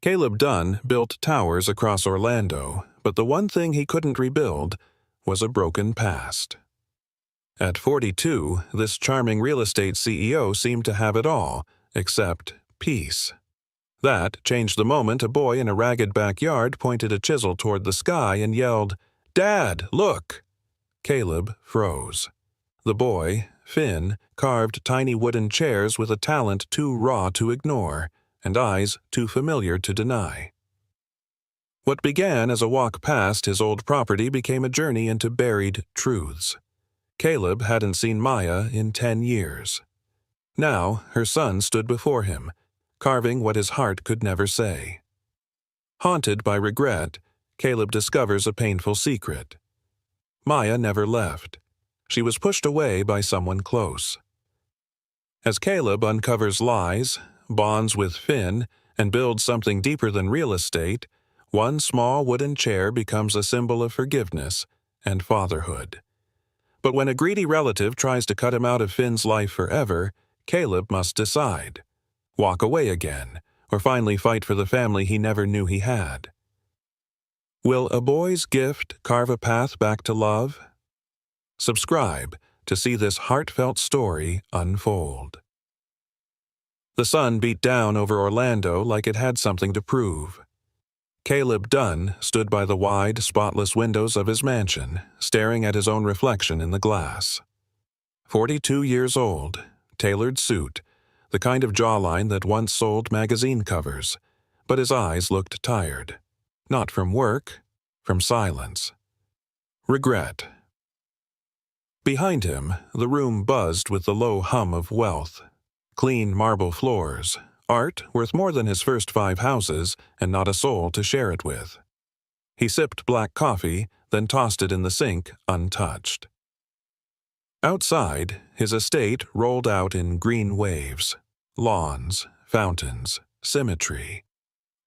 Caleb Dunn built towers across Orlando, but the one thing he couldn't rebuild was a broken past. At 42, this charming real estate CEO seemed to have it all, except peace. That changed the moment a boy in a ragged backyard pointed a chisel toward the sky and yelled, "Dad, look!" Caleb froze. The boy, Finn, carved tiny wooden chairs with a talent too raw to ignore, and eyes too familiar to deny. What began as a walk past his old property became a journey into buried truths. Caleb hadn't seen Maya in 10 years. Now her son stood before him, carving what his heart could never say. Haunted by regret, Caleb discovers a painful secret. Maya never left. She was pushed away by someone close. As Caleb uncovers lies, bonds with Finn, and builds something deeper than real estate, one small wooden chair becomes a symbol of forgiveness and fatherhood. But when a greedy relative tries to cut him out of Finn's life forever, Caleb must decide: walk away again, or finally fight for the family he never knew he had. Will a boy's gift carve a path back to love? Subscribe to see this heartfelt story unfold. The sun beat down over Orlando like it had something to prove. Caleb Dunn stood by the wide, spotless windows of his mansion, staring at his own reflection in the glass. 42 years old, tailored suit, the kind of jawline that once sold magazine covers, but his eyes looked tired. Not from work, from silence. Regret. Behind him, the room buzzed with the low hum of wealth. Clean marble floors, art worth more than his first 5 houses, and not a soul to share it with. He sipped black coffee, then tossed it in the sink, untouched. Outside, his estate rolled out in green waves, lawns, fountains, symmetry.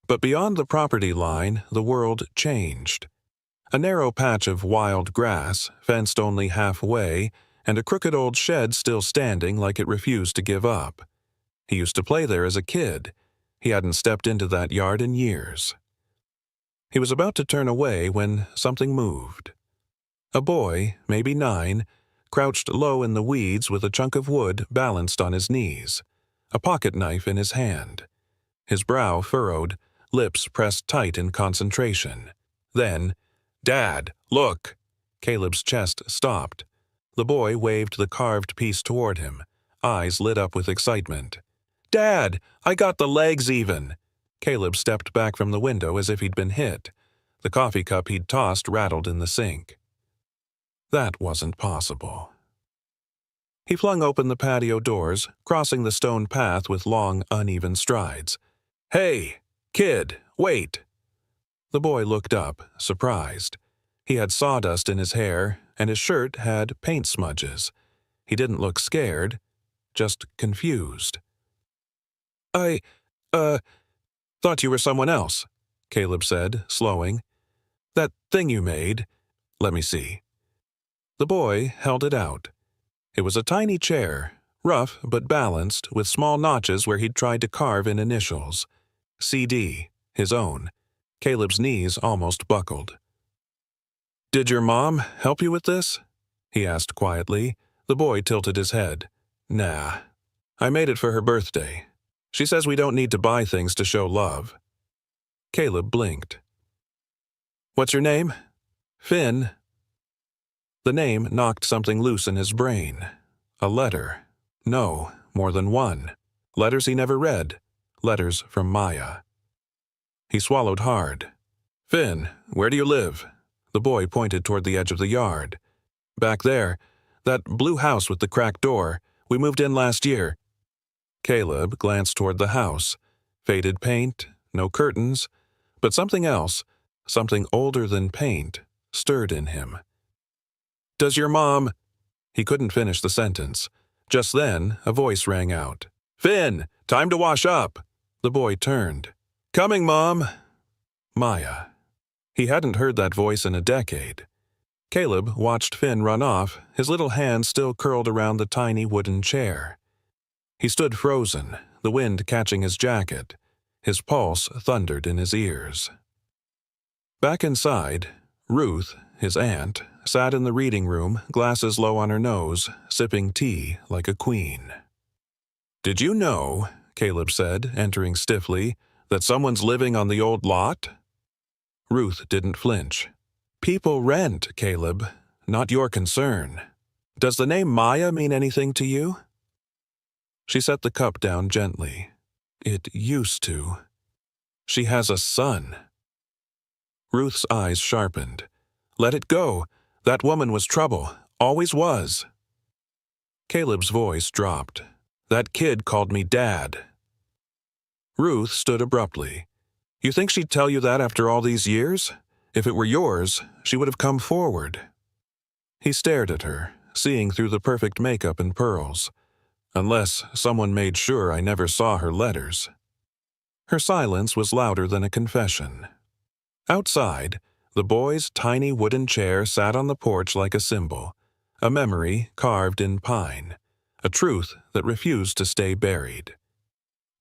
But beyond the property line, the world changed. A narrow patch of wild grass, fenced only halfway, and a crooked old shed still standing like it refused to give up. He used to play there as a kid. He hadn't stepped into that yard in years. He was about to turn away when something moved. A boy, maybe 9, crouched low in the weeds with a chunk of wood balanced on his knees, a pocket knife in his hand. His brow furrowed, lips pressed tight in concentration. Then, "Dad, look!" Caleb's chest stopped. The boy waved the carved piece toward him, eyes lit up with excitement. "Dad, I got the legs even!" Caleb stepped back from the window as if he'd been hit. The coffee cup he'd tossed rattled in the sink. That wasn't possible. He flung open the patio doors, crossing the stone path with long, uneven strides. "Hey, kid, wait!" The boy looked up, surprised. He had sawdust in his hair, and his shirt had paint smudges. He didn't look scared, just confused. "I, thought you were someone else," Caleb said, slowing. "That thing you made, let me see." The boy held it out. It was a tiny chair, rough but balanced, with small notches where he'd tried to carve in initials. CD, his own. Caleb's knees almost buckled. "Did your mom help you with this?" he asked quietly. The boy tilted his head. "Nah. I made it for her birthday. She says we don't need to buy things to show love." Caleb blinked. "What's your name?" "Finn." The name knocked something loose in his brain. A letter. No, more than one. Letters he never read. Letters from Maya. He swallowed hard. "Finn, where do you live?" The boy pointed toward the edge of the yard. "Back there. That blue house with the cracked door. We moved in last year." Caleb glanced toward the house. Faded paint, no curtains, but something else, something older than paint, stirred in him. "Does your mom—" He couldn't finish the sentence. Just then, a voice rang out. "Finn, time to wash up!" The boy turned. "Coming, Mom!" Maya. He hadn't heard that voice in a decade. Caleb watched Finn run off, his little hand still curled around the tiny wooden chair. He stood frozen, the wind catching his jacket. His pulse thundered in his ears. Back inside, Ruth, his aunt, sat in the reading room, glasses low on her nose, sipping tea like a queen. "Did you know," Caleb said, entering stiffly, "that someone's living on the old lot?" Ruth didn't flinch. "People rent, Caleb. Not your concern. Does the name Maya mean anything to you?" She set the cup down gently. "It used to. She has a son." Ruth's eyes sharpened. "Let it go. That woman was trouble. Always was." Caleb's voice dropped. "That kid called me Dad." Ruth stood abruptly. "You think she'd tell you that after all these years? If it were yours, she would have come forward." He stared at her, seeing through the perfect makeup and pearls. "Unless someone made sure I never saw her letters." Her silence was louder than a confession. Outside, the boy's tiny wooden chair sat on the porch like a symbol, a memory carved in pine, a truth that refused to stay buried.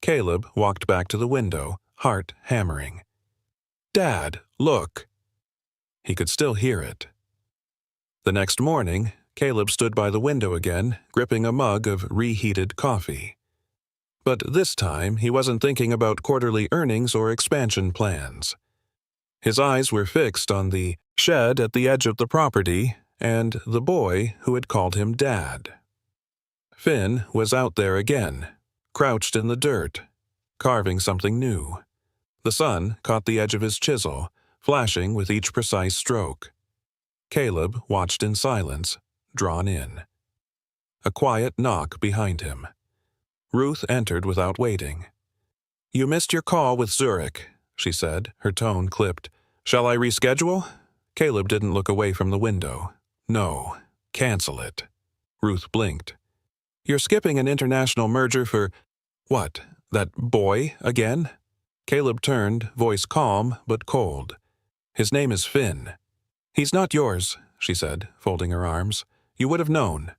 Caleb walked back to the window, heart hammering. "Dad, look!" He could still hear it. The next morning, Caleb stood by the window again, gripping a mug of reheated coffee. But this time, he wasn't thinking about quarterly earnings or expansion plans. His eyes were fixed on the shed at the edge of the property and the boy who had called him Dad. Finn was out there again, crouched in the dirt, carving something new. The sun caught the edge of his chisel, flashing with each precise stroke. Caleb watched in silence, drawn in. A quiet knock behind him. Ruth entered without waiting. "You missed your call with Zurich," she said, her tone clipped. "Shall I reschedule?" Caleb didn't look away from the window. "No, cancel it." Ruth blinked. "You're skipping an international merger for... what, that boy again?" Caleb turned, voice calm but cold. "His name is Finn." "He's not yours," she said, folding her arms. "You would have known."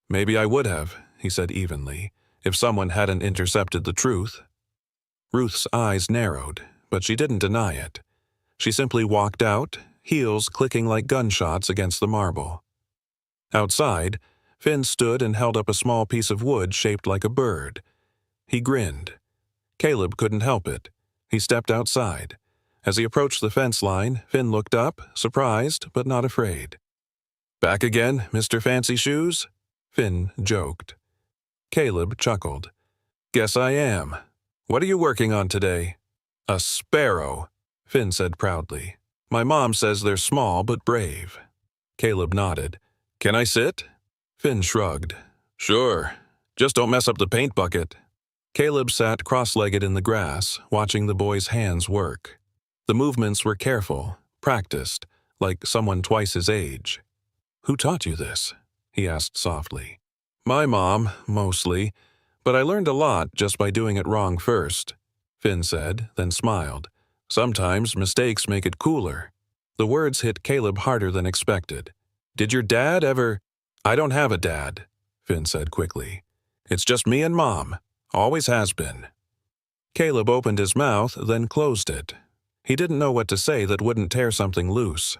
"Maybe I would have," he said evenly, "if someone hadn't intercepted the truth." Ruth's eyes narrowed, but she didn't deny it. She simply walked out, heels clicking like gunshots against the marble. Outside, Finn stood and held up a small piece of wood shaped like a bird. He grinned. Caleb couldn't help it. He stepped outside. As he approached the fence line, Finn looked up, surprised but not afraid. "Back again, Mr. Fancy Shoes?" Finn joked. Caleb chuckled. "Guess I am. What are you working on today?" "A sparrow," Finn said proudly. "My mom says they're small but brave." Caleb nodded. "Can I sit?" Finn shrugged. "Sure. Just don't mess up the paint bucket." Caleb sat cross-legged in the grass, watching the boy's hands work. The movements were careful, practiced, like someone twice his age. "Who taught you this?" he asked softly. "My mom, mostly, but I learned a lot just by doing it wrong first," Finn said, then smiled. "Sometimes mistakes make it cooler." The words hit Caleb harder than expected. "Did your dad ever—" "I don't have a dad," Finn said quickly. "It's just me and Mom. Always has been." Caleb opened his mouth, then closed it. He didn't know what to say that wouldn't tear something loose.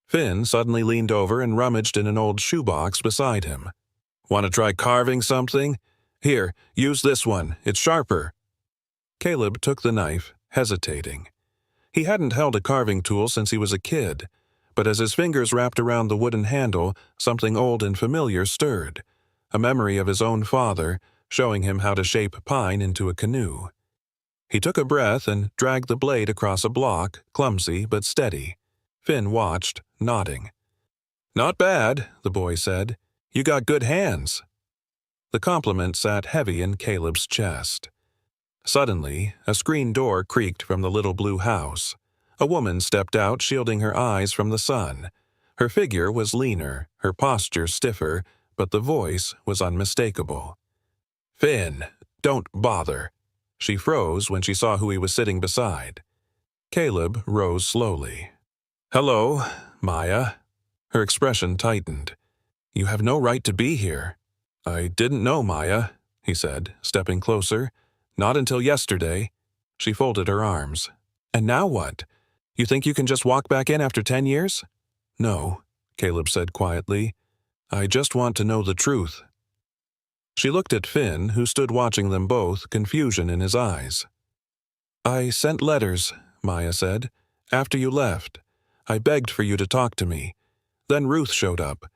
Finn suddenly leaned over and rummaged in an old shoebox beside him. "Want to try carving something? Here, use this one. It's sharper." Caleb took the knife, hesitating. He hadn't held a carving tool since he was a kid, but as his fingers wrapped around the wooden handle, something old and familiar stirred, a memory of his own father, showing him how to shape pine into a canoe. He took a breath and dragged the blade across a block, clumsy but steady. Finn watched, nodding. "Not bad," the boy said. "You got good hands." The compliment sat heavy in Caleb's chest. Suddenly, a screen door creaked from the little blue house. A woman stepped out, shielding her eyes from the sun. Her figure was leaner, her posture stiffer, but the voice was unmistakable. "Finn, don't bother." She froze when she saw who he was sitting beside. Caleb rose slowly. "Hello, Maya." Her expression tightened. "You have no right to be here." "I didn't know, Maya," he said, stepping closer. "Not until yesterday." She folded her arms. And now what? You think you can just walk back in after 10 years? No, Caleb said quietly. I just want to know the truth. She looked at Finn, who stood watching them both, confusion in his eyes. I sent letters, Maya said, after you left. I begged for you to talk to me. Then Ruth showed up,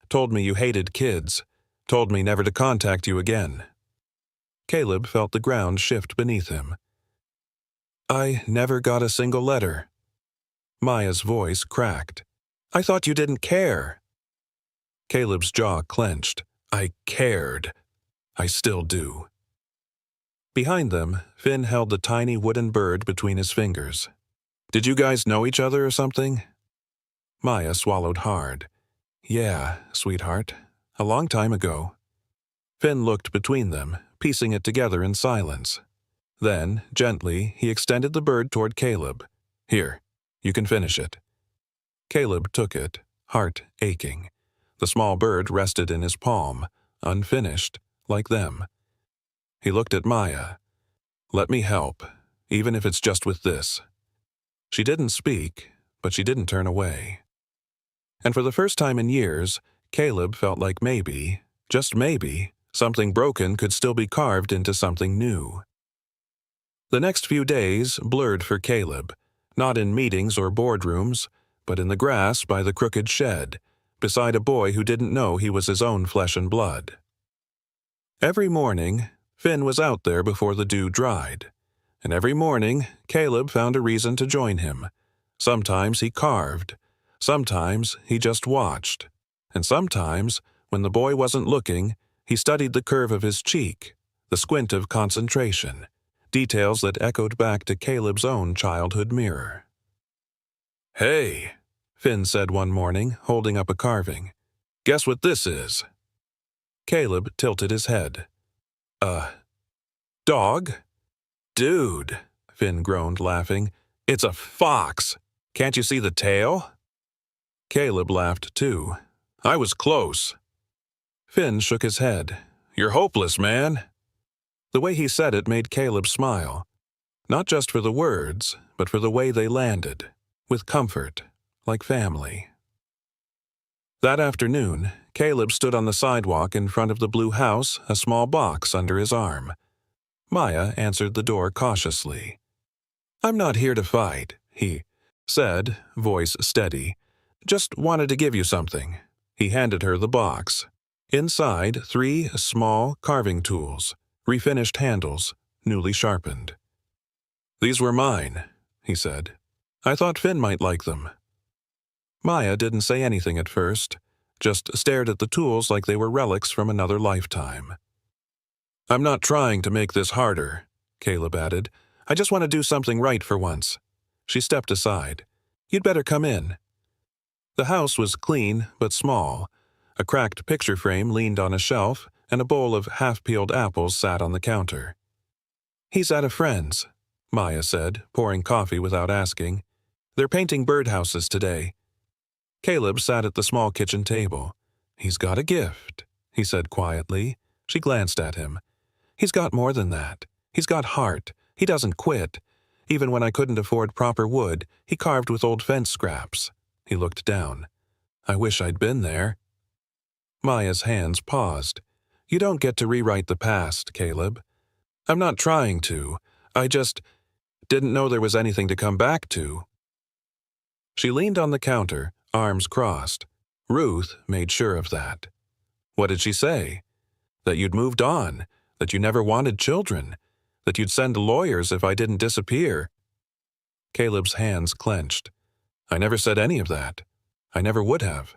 told me you hated kids, told me never to contact you again. Caleb felt the ground shift beneath him. I never got a single letter. Maya's voice cracked. I thought you didn't care. Caleb's jaw clenched. I cared. I still do. Behind them, Finn held the tiny wooden bird between his fingers. Did you guys know each other or something? Maya swallowed hard. Yeah, sweetheart. A long time ago. Finn looked between them, piecing it together in silence. Then, gently, he extended the bird toward Caleb. Here, you can finish it. Caleb took it, heart aching. The small bird rested in his palm, unfinished, like them. He looked at Maya. Let me help, even if it's just with this. She didn't speak, but she didn't turn away. And for the first time in years, Caleb felt like maybe, just maybe, something broken could still be carved into something new. The next few days blurred for Caleb, not in meetings or boardrooms, but in the grass by the crooked shed, beside a boy who didn't know he was his own flesh and blood. Every morning, Finn was out there before the dew dried, and every morning Caleb found a reason to join him. Sometimes he carved, sometimes he just watched, and sometimes, when the boy wasn't looking, he studied the curve of his cheek, the squint of concentration, details that echoed back to Caleb's own childhood mirror. Hey, Finn said one morning, holding up a carving. Guess what this is? Caleb tilted his head. Dog? Dude, Finn groaned, laughing. It's a fox. Can't you see the tail? Caleb laughed too. I was close. Finn shook his head. You're hopeless, man. The way he said it made Caleb smile. Not just for the words, but for the way they landed, with comfort, like family. That afternoon, Caleb stood on the sidewalk in front of the blue house, a small box under his arm. Maya answered the door cautiously. I'm not here to fight, he said, voice steady. Just wanted to give you something. He handed her the box. Inside, 3 small carving tools, refinished handles, newly sharpened. These were mine, he said. I thought Finn might like them. Maya didn't say anything at first, just stared at the tools like they were relics from another lifetime. I'm not trying to make this harder, Caleb added. I just want to do something right for once. She stepped aside. You'd better come in. The house was clean but small. A cracked picture frame leaned on a shelf, and a bowl of half-peeled apples sat on the counter. He's at a friend's, Maya said, pouring coffee without asking. They're painting birdhouses today. Caleb sat at the small kitchen table. He's got a gift, he said quietly. She glanced at him. He's got more than that. He's got heart. He doesn't quit. Even when I couldn't afford proper wood, he carved with old fence scraps. He looked down. I wish I'd been there. Maya's hands paused. You don't get to rewrite the past, Caleb. I'm not trying to. I just didn't know there was anything to come back to. She leaned on the counter, arms crossed. Ruth made sure of that. What did she say? That you'd moved on, that you never wanted children, that you'd send lawyers if I didn't disappear. Caleb's hands clenched. I never said any of that. I never would have.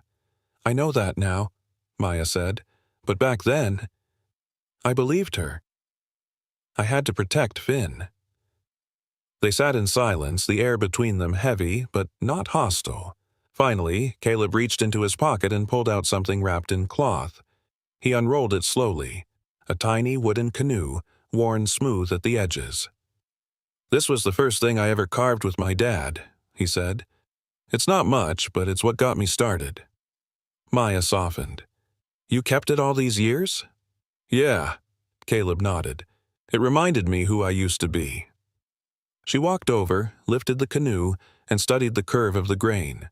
I know that now, Maya said, but back then, I believed her. I had to protect Finn. They sat in silence, the air between them heavy, but not hostile. Finally, Caleb reached into his pocket and pulled out something wrapped in cloth. He unrolled it slowly, a tiny wooden canoe, worn smooth at the edges. This was the first thing I ever carved with my dad, he said. It's not much, but it's what got me started. Maya softened. You kept it all these years? Yeah, Caleb nodded. It reminded me who I used to be. She walked over, lifted the canoe, and studied the curve of the grain.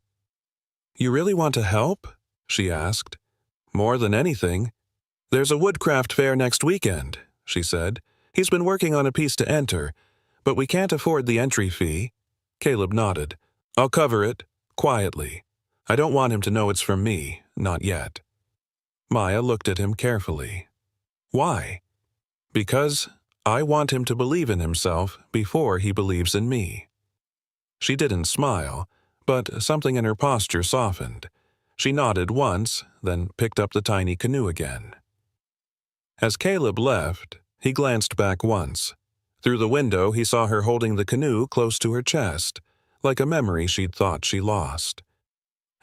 "You really want to help?" she asked. "More than anything. There's a woodcraft fair next weekend," she said. "He's been working on a piece to enter, but we can't afford the entry fee." Caleb nodded. "I'll cover it, quietly. I don't want him to know it's from me, not yet." Maya looked at him carefully. "Why?" "Because I want him to believe in himself before he believes in me." She didn't smile, but something in her posture softened. She nodded once, then picked up the tiny canoe again. As Caleb left, he glanced back once. Through the window, he saw her holding the canoe close to her chest, like a memory she'd thought she lost.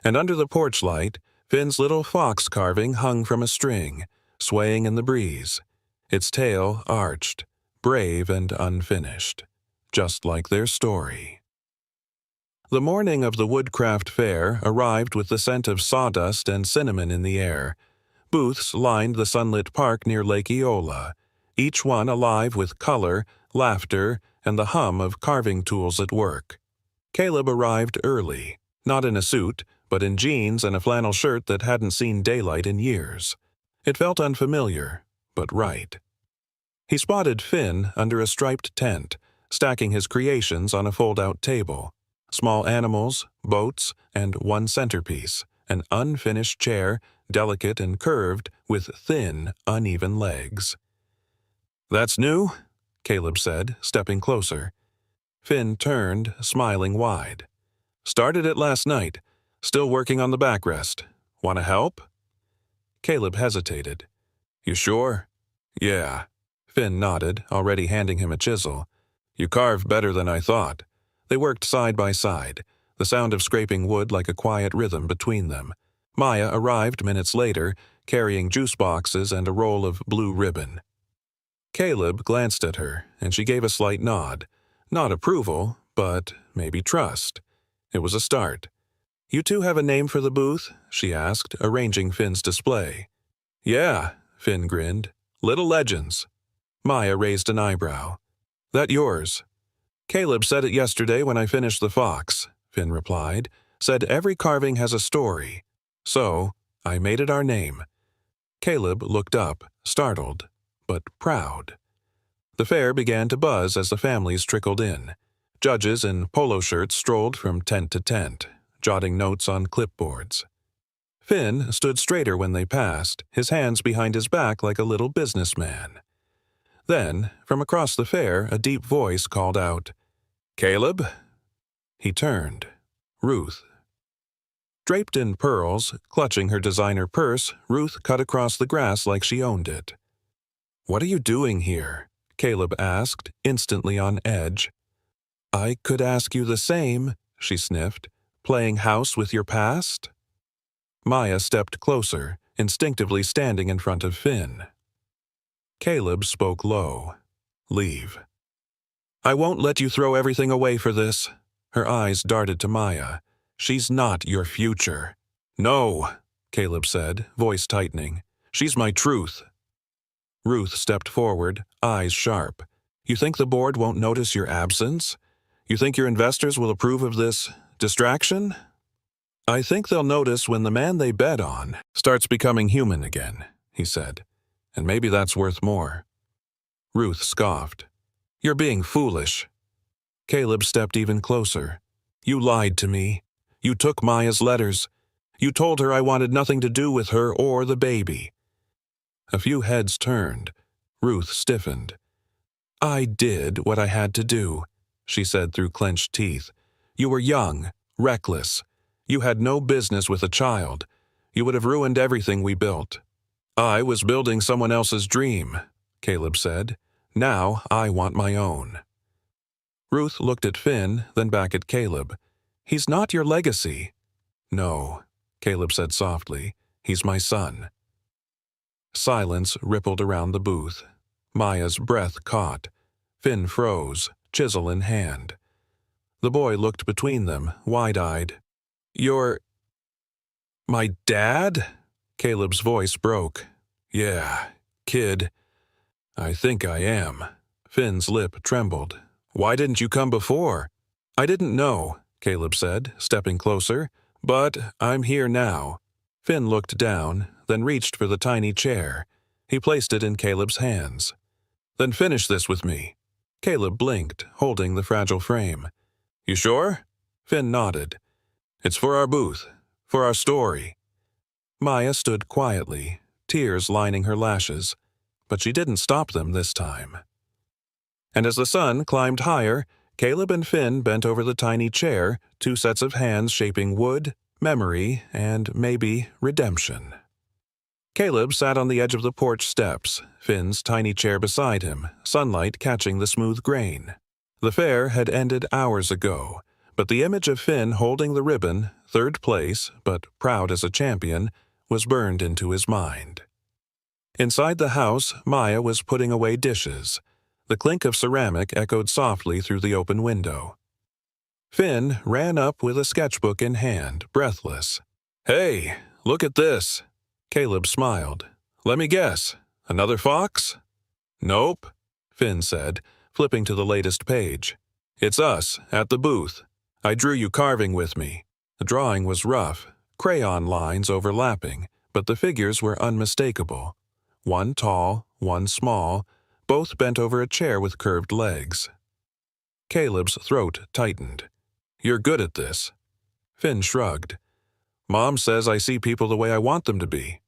And under the porch light, Finn's little fox carving hung from a string, swaying in the breeze, its tail arched, brave and unfinished, just like their story. The morning of the Woodcraft Fair arrived with the scent of sawdust and cinnamon in the air. Booths lined the sunlit park near Lake Eola, each one alive with color, laughter, and the hum of carving tools at work. Caleb arrived early, not in a suit, but in jeans and a flannel shirt that hadn't seen daylight in years. It felt unfamiliar, but right. He spotted Finn under a striped tent, stacking his creations on a fold-out table. Small animals, boats, and one centerpiece, an unfinished chair, delicate and curved, with thin, uneven legs. "That's new?" Caleb said, stepping closer. Finn turned, smiling wide. "Started it last night. Still working on the backrest. Want to help?" Caleb hesitated. "You sure?" "Yeah." Finn nodded, already handing him a chisel. "You carve better than I thought." They worked side by side, the sound of scraping wood like a quiet rhythm between them. Maya arrived minutes later, carrying juice boxes and a roll of blue ribbon. Caleb glanced at her, and she gave a slight nod. Not approval, but maybe trust. It was a start. "You two have a name for the booth?" she asked, arranging Finn's display. "Yeah," Finn grinned. "Little Legends." Maya raised an eyebrow. "That yours?" "Caleb said it yesterday when I finished the fox," Finn replied. "Said every carving has a story. So, I made it our name." Caleb looked up, startled, but proud. The fair began to buzz as the families trickled in. Judges in polo shirts strolled from tent to tent, jotting notes on clipboards. Finn stood straighter when they passed, his hands behind his back like a little businessman. Then, from across the fair, a deep voice called out, "Caleb?" He turned. Ruth. Draped in pearls, clutching her designer purse, Ruth cut across the grass like she owned it. "What are you doing here?" Caleb asked, instantly on edge. "I could ask you the same," she sniffed. "Playing house with your past?" Maya stepped closer, instinctively standing in front of Finn. Caleb spoke low. "Leave." "I won't let you throw everything away for this." Her eyes darted to Maya. "She's not your future." "No," Caleb said, voice tightening. "She's my truth." Ruth stepped forward, eyes sharp. "You think the board won't notice your absence? You think your investors will approve of this distraction?" "I think they'll notice when the man they bet on starts becoming human again," he said. "And maybe that's worth more." Ruth scoffed. "You're being foolish." Caleb stepped even closer. "You lied to me. You took Maya's letters. You told her I wanted nothing to do with her or the baby." A few heads turned. Ruth stiffened. "I did what I had to do," she said through clenched teeth. "You were young, reckless. You had no business with a child. You would have ruined everything we built." "I was building someone else's dream," Caleb said. "Now I want my own." Ruth looked at Finn, then back at Caleb. "He's not your legacy." "No," Caleb said softly. "He's my son." Silence rippled around the booth. Maya's breath caught. Finn froze, chisel in hand. The boy looked between them, wide-eyed. "You're... my dad?" Caleb's voice broke. "Yeah, kid. I think I am." Finn's lip trembled. Why didn't you come before? I didn't know, Caleb said, stepping closer, but I'm here now. Finn looked down, then reached for the tiny chair. He placed it in Caleb's hands. Then finish this with me. Caleb blinked, holding the fragile frame. You sure? Finn nodded. It's for our booth, for our story. Maya stood quietly, tears lining her lashes, but she didn't stop them this time. And as the sun climbed higher, Caleb and Finn bent over the tiny chair, two sets of hands shaping wood, memory, and maybe redemption. Caleb sat on the edge of the porch steps, Finn's tiny chair beside him, sunlight catching the smooth grain. The fair had ended hours ago, but the image of Finn holding the ribbon, third place, but proud as a champion, was burned into his mind. Inside the house, Maya was putting away dishes. The clink of ceramic echoed softly through the open window. Finn ran up with a sketchbook in hand, breathless. Hey, look at this. Caleb smiled. Let me guess. Another fox? Nope, Finn said, flipping to the latest page. It's us, at the booth. I drew you carving with me. The drawing was rough, crayon lines overlapping, but the figures were unmistakable. One tall, one small, both bent over a chair with curved legs. Caleb's throat tightened. You're good at this. Finn shrugged. Mom says I see people the way I want them to be.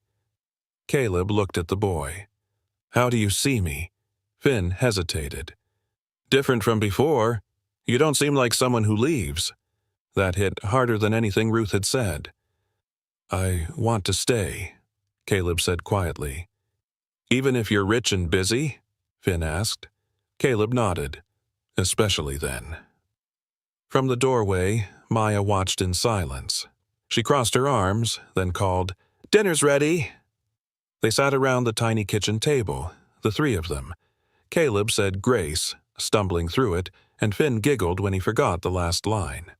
Caleb looked at the boy. How do you see me? Finn hesitated. Different from before. You don't seem like someone who leaves. That hit harder than anything Ruth had said. I want to stay, Caleb said quietly. Even if you're rich and busy? Finn asked. Caleb nodded. Especially then. From the doorway, Maya watched in silence. She crossed her arms, then called, Dinner's ready! They sat around the tiny kitchen table, the three of them. Caleb said grace, stumbling through it, and Finn giggled when he forgot the last line.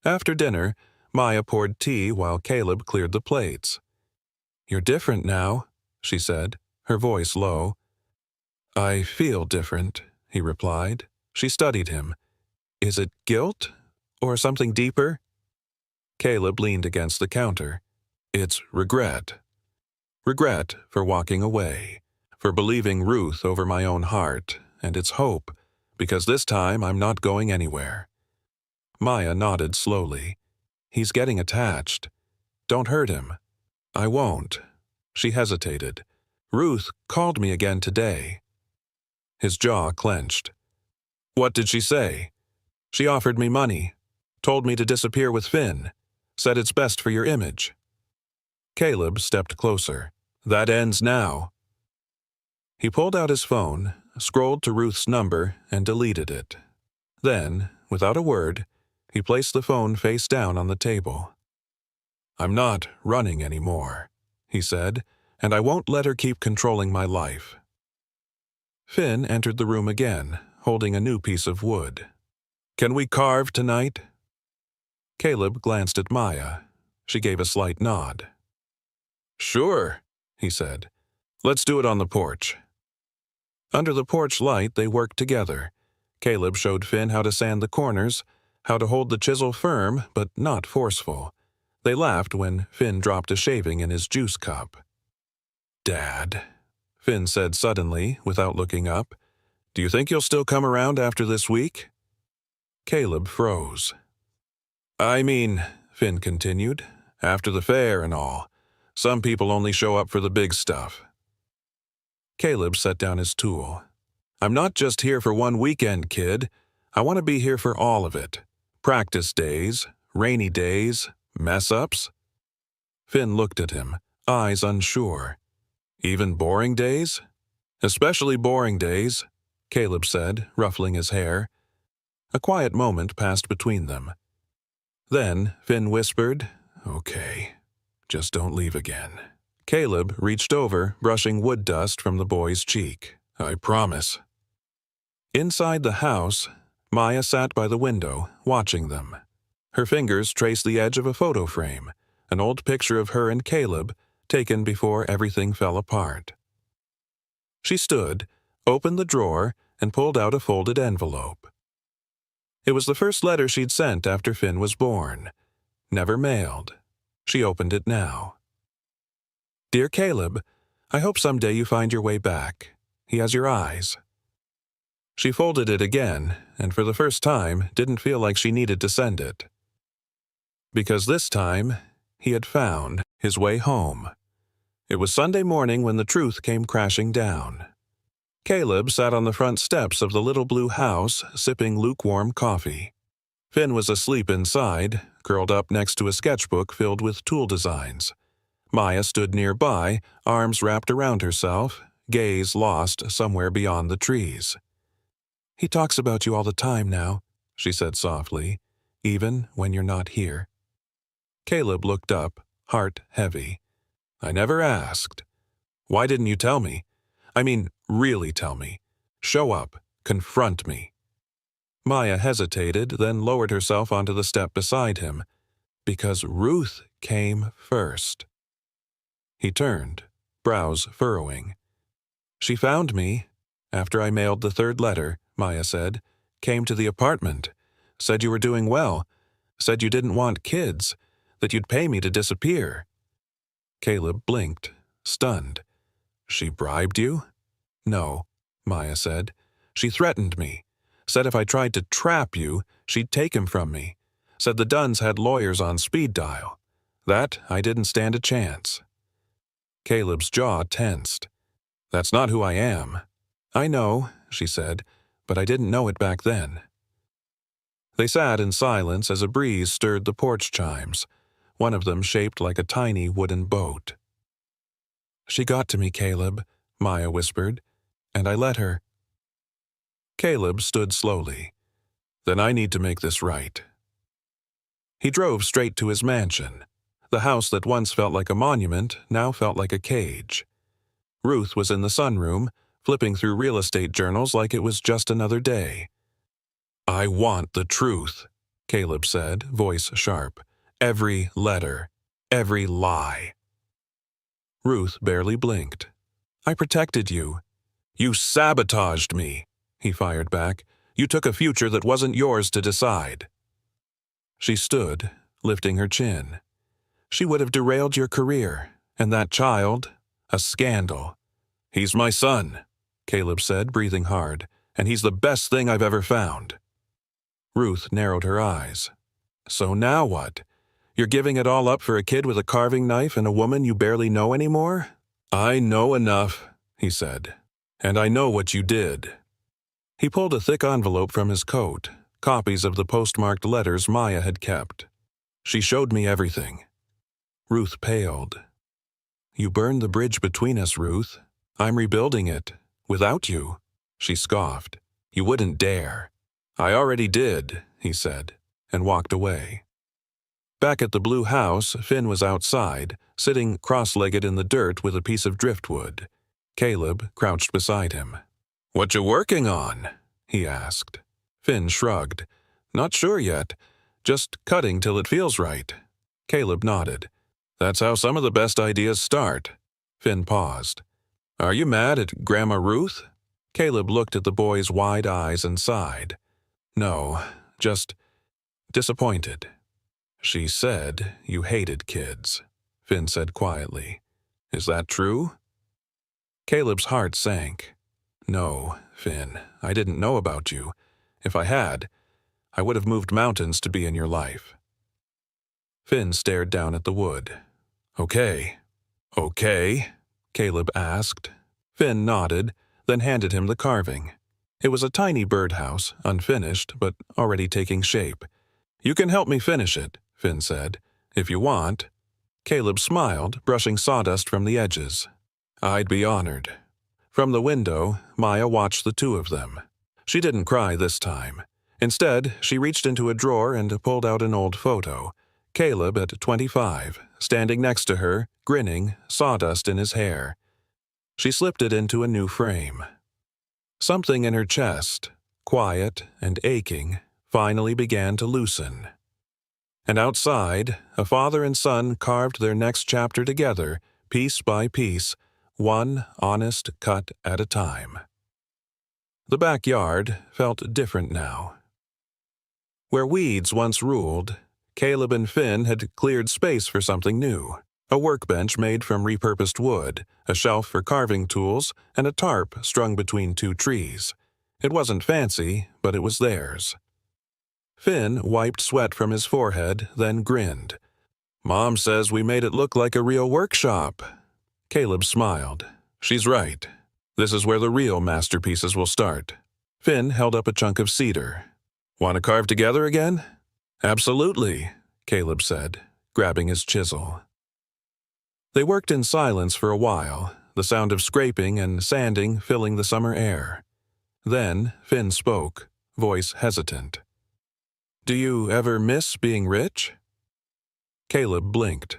After dinner, Maya poured tea while Caleb cleared the plates. You're different now, she said, her voice low. I feel different, he replied. She studied him. Is it guilt? Or something deeper? Caleb leaned against the counter. It's regret. Regret for walking away, for believing Ruth over my own heart, and it's hope, because this time I'm not going anywhere. Maya nodded slowly. He's getting attached. Don't hurt him. I won't. She hesitated. Ruth called me again today. His jaw clenched. What did she say? She offered me money, told me to disappear with Finn, said it's best for your image. Caleb stepped closer. That ends now. He pulled out his phone, scrolled to Ruth's number, and deleted it. Then, without a word, he placed the phone face down on the table. I'm not running anymore, he said, and I won't let her keep controlling my life. Finn entered the room again, holding a new piece of wood. Can we carve tonight? Caleb glanced at Maya. She gave a slight nod. Sure, he said. Let's do it on the porch. Under the porch light, they worked together. Caleb showed Finn how to sand the corners, how to hold the chisel firm but not forceful. They laughed when Finn dropped a shaving in his juice cup. Dad, Finn said suddenly, without looking up, do you think you'll still come around after this week? Caleb froze. I mean, Finn continued, after the fair and all. Some people only show up for the big stuff. Caleb set down his tool. I'm not just here for one weekend, kid. I want to be here for all of it. Practice days, rainy days, mess-ups. Finn looked at him, eyes unsure. Even boring days? Especially boring days, Caleb said, ruffling his hair. A quiet moment passed between them. Then Finn whispered, Okay, just don't leave again. Caleb reached over, brushing wood dust from the boy's cheek. I promise. Inside the house, Maya sat by the window, watching them. Her fingers traced the edge of a photo frame, an old picture of her and Caleb, taken before everything fell apart. She stood, opened the drawer, and pulled out a folded envelope. It was the first letter she'd sent after Finn was born. Never mailed. She opened it now. Dear Caleb, I hope someday you find your way back. He has your eyes. She folded it again, and for the first time didn't feel like she needed to send it. Because this time, he had found his way home. It was Sunday morning when the truth came crashing down. Caleb sat on the front steps of the little blue house, sipping lukewarm coffee. Finn was asleep inside, curled up next to a sketchbook filled with tool designs. Maya stood nearby, arms wrapped around herself, gaze lost somewhere beyond the trees. He talks about you all the time now, she said softly, even when you're not here. Caleb looked up, heart heavy. I never asked. Why didn't you tell me? I mean, really tell me. Show up. Confront me. Maya hesitated, then lowered herself onto the step beside him. Because Ruth came first. He turned, brows furrowing. She found me, after I mailed the third letter, Maya said. Came to the apartment. Said you were doing well. Said you didn't want kids. That you'd pay me to disappear. Caleb blinked, stunned. She bribed you? No, Maya said. She threatened me. Said if I tried to trap you, she'd take him from me. Said the Dunns had lawyers on speed dial. That I didn't stand a chance. Caleb's jaw tensed. That's not who I am. I know, she said, but I didn't know it back then. They sat in silence as a breeze stirred the porch chimes, one of them shaped like a tiny wooden boat. She got to me, Caleb, Maya whispered, and I let her. Caleb stood slowly. Then I need to make this right. He drove straight to his mansion. The house that once felt like a monument now felt like a cage. Ruth was in the sunroom, flipping through real estate journals like it was just another day. I want the truth, Caleb said, voice sharp. Every letter, every lie. Ruth barely blinked. I protected you. You sabotaged me, he fired back. You took a future that wasn't yours to decide. She stood, lifting her chin. She would have derailed your career, and that child, a scandal. He's my son, Caleb said, breathing hard, and he's the best thing I've ever found. Ruth narrowed her eyes. So now what? You're giving it all up for a kid with a carving knife and a woman you barely know anymore? I know enough, he said, and I know what you did. He pulled a thick envelope from his coat, copies of the postmarked letters Maya had kept. She showed me everything. Ruth paled. You burned the bridge between us, Ruth. I'm rebuilding it. Without you, she scoffed. You wouldn't dare. I already did, he said, and walked away. Back at the blue house, Finn was outside, sitting cross-legged in the dirt with a piece of driftwood. Caleb crouched beside him. What you working on? He asked. Finn shrugged. Not sure yet. Just cutting till it feels right. Caleb nodded. That's how some of the best ideas start. Finn paused. Are you mad at Grandma Ruth? Caleb looked at the boy's wide eyes and sighed. No, just disappointed. She said you hated kids, Finn said quietly. Is that true? Caleb's heart sank. No, Finn, I didn't know about you. If I had, I would have moved mountains to be in your life. Finn stared down at the wood. Okay, Caleb asked. Finn nodded, then handed him the carving. It was a tiny birdhouse, unfinished, but already taking shape. You can help me finish it, Finn said, if you want. Caleb smiled, brushing sawdust from the edges. I'd be honored. From the window, Maya watched the two of them. She didn't cry this time. Instead, she reached into a drawer and pulled out an old photo. Caleb at 25, standing next to her, grinning, sawdust in his hair. She slipped it into a new frame. Something in her chest, quiet and aching, finally began to loosen. And outside, a father and son carved their next chapter together, piece by piece, one honest cut at a time. The backyard felt different now. Where weeds once ruled, Caleb and Finn had cleared space for something new. A workbench made from repurposed wood, a shelf for carving tools, and a tarp strung between two trees. It wasn't fancy, but it was theirs. Finn wiped sweat from his forehead, then grinned. "Mom says we made it look like a real workshop." Caleb smiled. "She's right. This is where the real masterpieces will start." Finn held up a chunk of cedar. "Want to carve together again?" "Absolutely," Caleb said, grabbing his chisel. They worked in silence for a while, the sound of scraping and sanding filling the summer air. Then Finn spoke, voice hesitant. "Do you ever miss being rich?" Caleb blinked.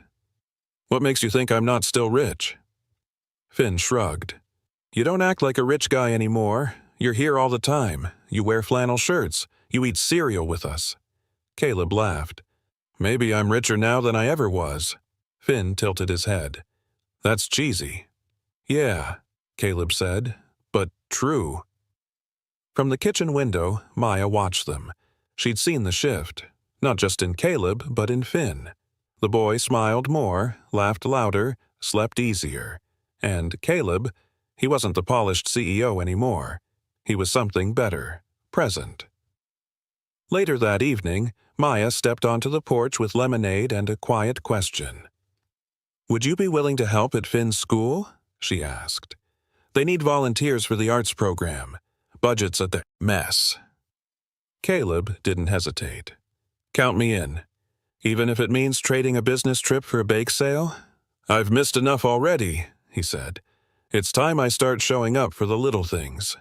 "What makes you think I'm not still rich?" Finn shrugged. "You don't act like a rich guy anymore. You're here all the time. You wear flannel shirts. You eat cereal with us." Caleb laughed. "Maybe I'm richer now than I ever was." Finn tilted his head. "That's cheesy." "Yeah," Caleb said, "but true." From the kitchen window, Maya watched them. She'd seen the shift, not just in Caleb, but in Finn. The boy smiled more, laughed louder, slept easier. And Caleb, he wasn't the polished CEO anymore. He was something better, present. Later that evening, Maya stepped onto the porch with lemonade and a quiet question. "Would you be willing to help at Finn's school?" she asked. "They need volunteers for the arts program. Budget's at the mess." Caleb didn't hesitate. "Count me in. Even if it means trading a business trip for a bake sale? I've missed enough already," he said. "It's time I start showing up for the little things."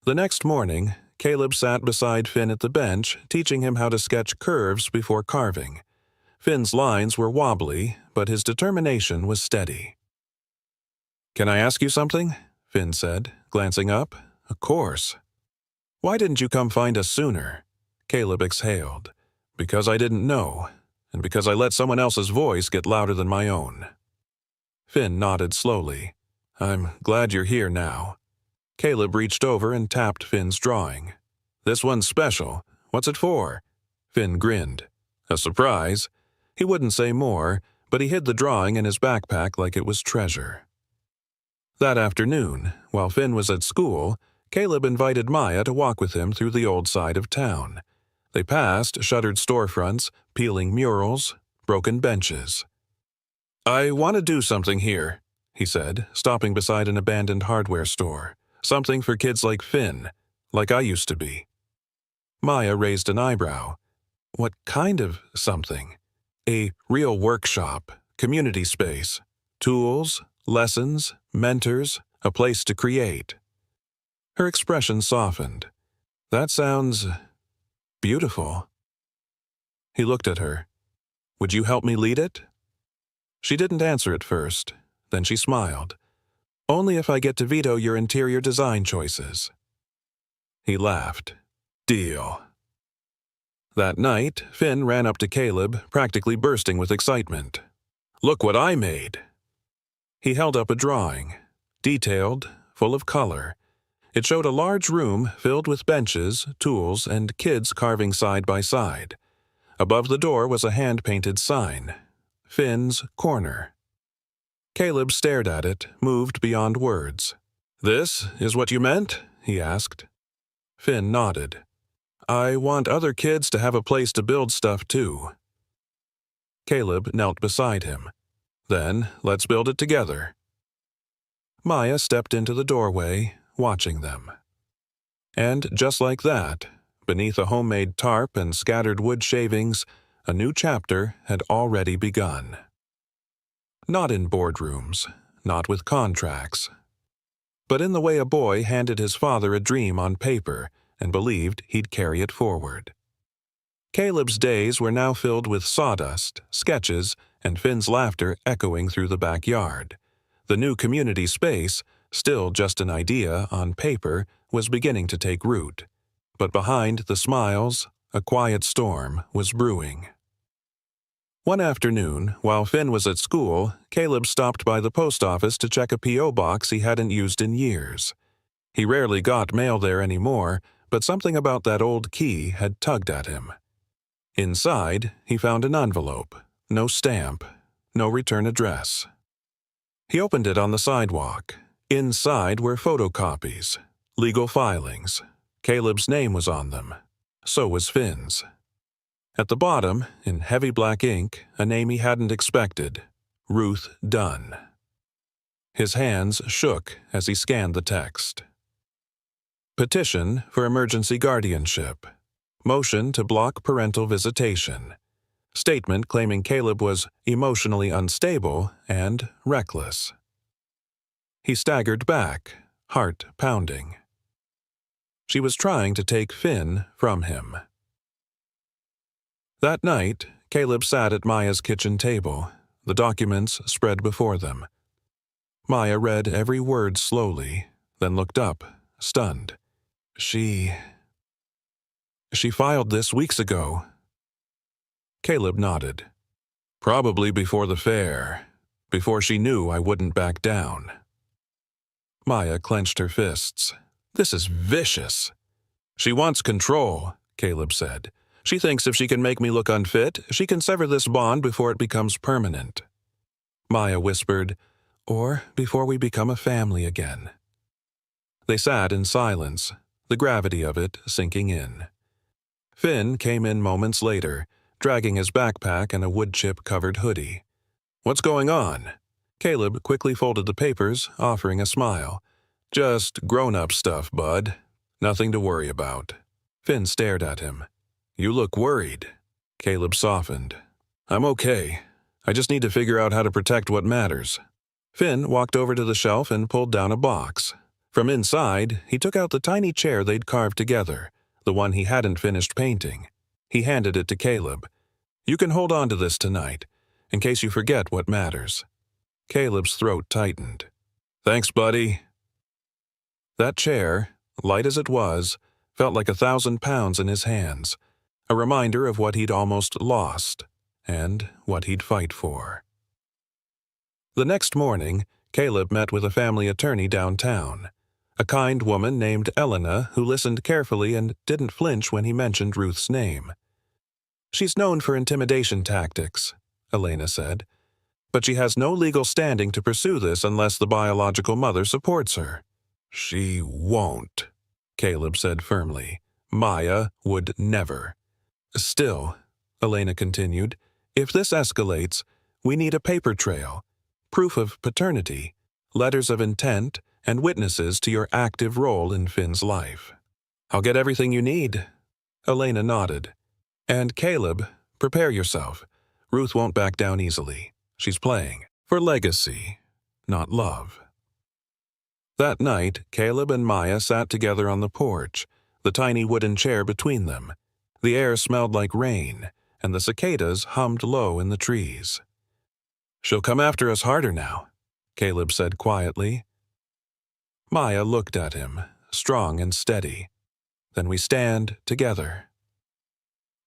The next morning, Caleb sat beside Finn at the bench, teaching him how to sketch curves before carving. Finn's lines were wobbly, but his determination was steady. "Can I ask you something?" Finn said, glancing up. "Of course." "Why didn't you come find us sooner?" Caleb exhaled. "Because I didn't know, and because I let someone else's voice get louder than my own." Finn nodded slowly. "I'm glad you're here now." Caleb reached over and tapped Finn's drawing. "This one's special. What's it for?" Finn grinned. "A surprise." He wouldn't say more, but he hid the drawing in his backpack like it was treasure. That afternoon, while Finn was at school, Caleb invited Maya to walk with him through the old side of town. They passed shuttered storefronts, peeling murals, broken benches. "I want to do something here," he said, stopping beside an abandoned hardware store. "Something for kids like Finn, like I used to be." Maya raised an eyebrow. "What kind of something?" "A real workshop, community space, tools, lessons, mentors, a place to create." Her expression softened. "That sounds beautiful." He looked at her. "Would you help me lead it?" She didn't answer at first. Then she smiled. "Only if I get to veto your interior design choices." He laughed. "Deal." That night, Finn ran up to Caleb, practically bursting with excitement. "Look what I made!" He held up a drawing, detailed, full of color. It showed a large room filled with benches, tools, and kids carving side by side. Above the door was a hand-painted sign, Finn's Corner. Caleb stared at it, moved beyond words. "This is what you meant?" he asked. Finn nodded. "I want other kids to have a place to build stuff too." Caleb knelt beside him. "Then let's build it together." Maya stepped into the doorway, watching them. And just like that, beneath a homemade tarp and scattered wood shavings, a new chapter had already begun. Not in boardrooms, not with contracts, but in the way a boy handed his father a dream on paper and believed he'd carry it forward. Caleb's days were now filled with sawdust, sketches, and Finn's laughter echoing through the backyard. The new community space, still just an idea on paper, was beginning to take root. But behind the smiles, a quiet storm was brewing. One afternoon, while Finn was at school, Caleb stopped by the post office to check a P.O. box he hadn't used in years. He rarely got mail there anymore, but something about that old key had tugged at him. Inside, he found an envelope, no stamp, no return address. He opened it on the sidewalk. Inside were photocopies, legal filings. Caleb's name was on them. So was Finn's. At the bottom, in heavy black ink, a name he hadn't expected: Ruth Dunn. His hands shook as he scanned the text. Petition for emergency guardianship. Motion to block parental visitation. Statement claiming Caleb was emotionally unstable and reckless. He staggered back, heart pounding. She was trying to take Finn from him. That night, Caleb sat at Maya's kitchen table, the documents spread before them. Maya read every word slowly, then looked up, stunned. She filed this weeks ago. Caleb nodded. Probably before the fair, before she knew I wouldn't back down. Maya clenched her fists. This is vicious. She wants control, Caleb said. She thinks if she can make me look unfit, she can sever this bond before it becomes permanent. Maya whispered, or before we become a family again. They sat in silence, the gravity of it sinking in. Finn came in moments later, dragging his backpack and a wood-chip-covered hoodie. What's going on? Caleb quickly folded the papers, offering a smile. Just grown-up stuff, bud. Nothing to worry about. Finn stared at him. You look worried. Caleb softened. I'm okay. I just need to figure out how to protect what matters. Finn walked over to the shelf and pulled down a box. From inside, he took out the tiny chair they'd carved together, the one he hadn't finished painting. He handed it to Caleb. You can hold on to this tonight, in case you forget what matters. Caleb's throat tightened. Thanks, buddy. That chair, light as it was, felt like 1,000 pounds in his hands, a reminder of what he'd almost lost, and what he'd fight for. The next morning, Caleb met with a family attorney downtown, a kind woman named Elena who listened carefully and didn't flinch when he mentioned Ruth's name. She's known for intimidation tactics, Elena said, but she has no legal standing to pursue this unless the biological mother supports her. She won't, Caleb said firmly. Maya would never. Still, Elena continued, if this escalates, we need a paper trail, proof of paternity, letters of intent, and witnesses to your active role in Finn's life. I'll get everything you need. Elena nodded. And Caleb, prepare yourself. Ruth won't back down easily. She's playing for legacy, not love. That night, Caleb and Maya sat together on the porch, the tiny wooden chair between them. The air smelled like rain, and the cicadas hummed low in the trees. She'll come after us harder now, Caleb said quietly. Maya looked at him, strong and steady. Then we stand together.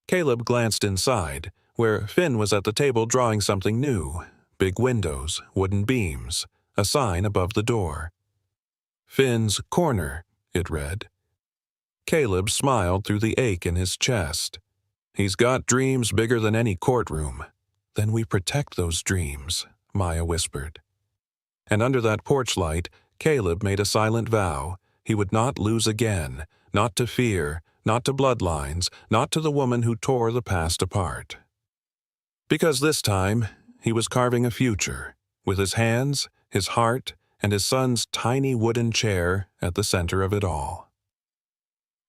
Caleb glanced inside, where Finn was at the table drawing something new. Big windows, wooden beams, a sign above the door. Finn's Corner, it read. Caleb smiled through the ache in his chest. He's got dreams bigger than any courtroom. Then we protect those dreams, Maya whispered. And under that porch light, Caleb made a silent vow he would not lose again, not to fear, not to bloodlines, not to the woman who tore the past apart. Because this time, he was carving a future, with his hands, his heart, and his son's tiny wooden chair at the center of it all.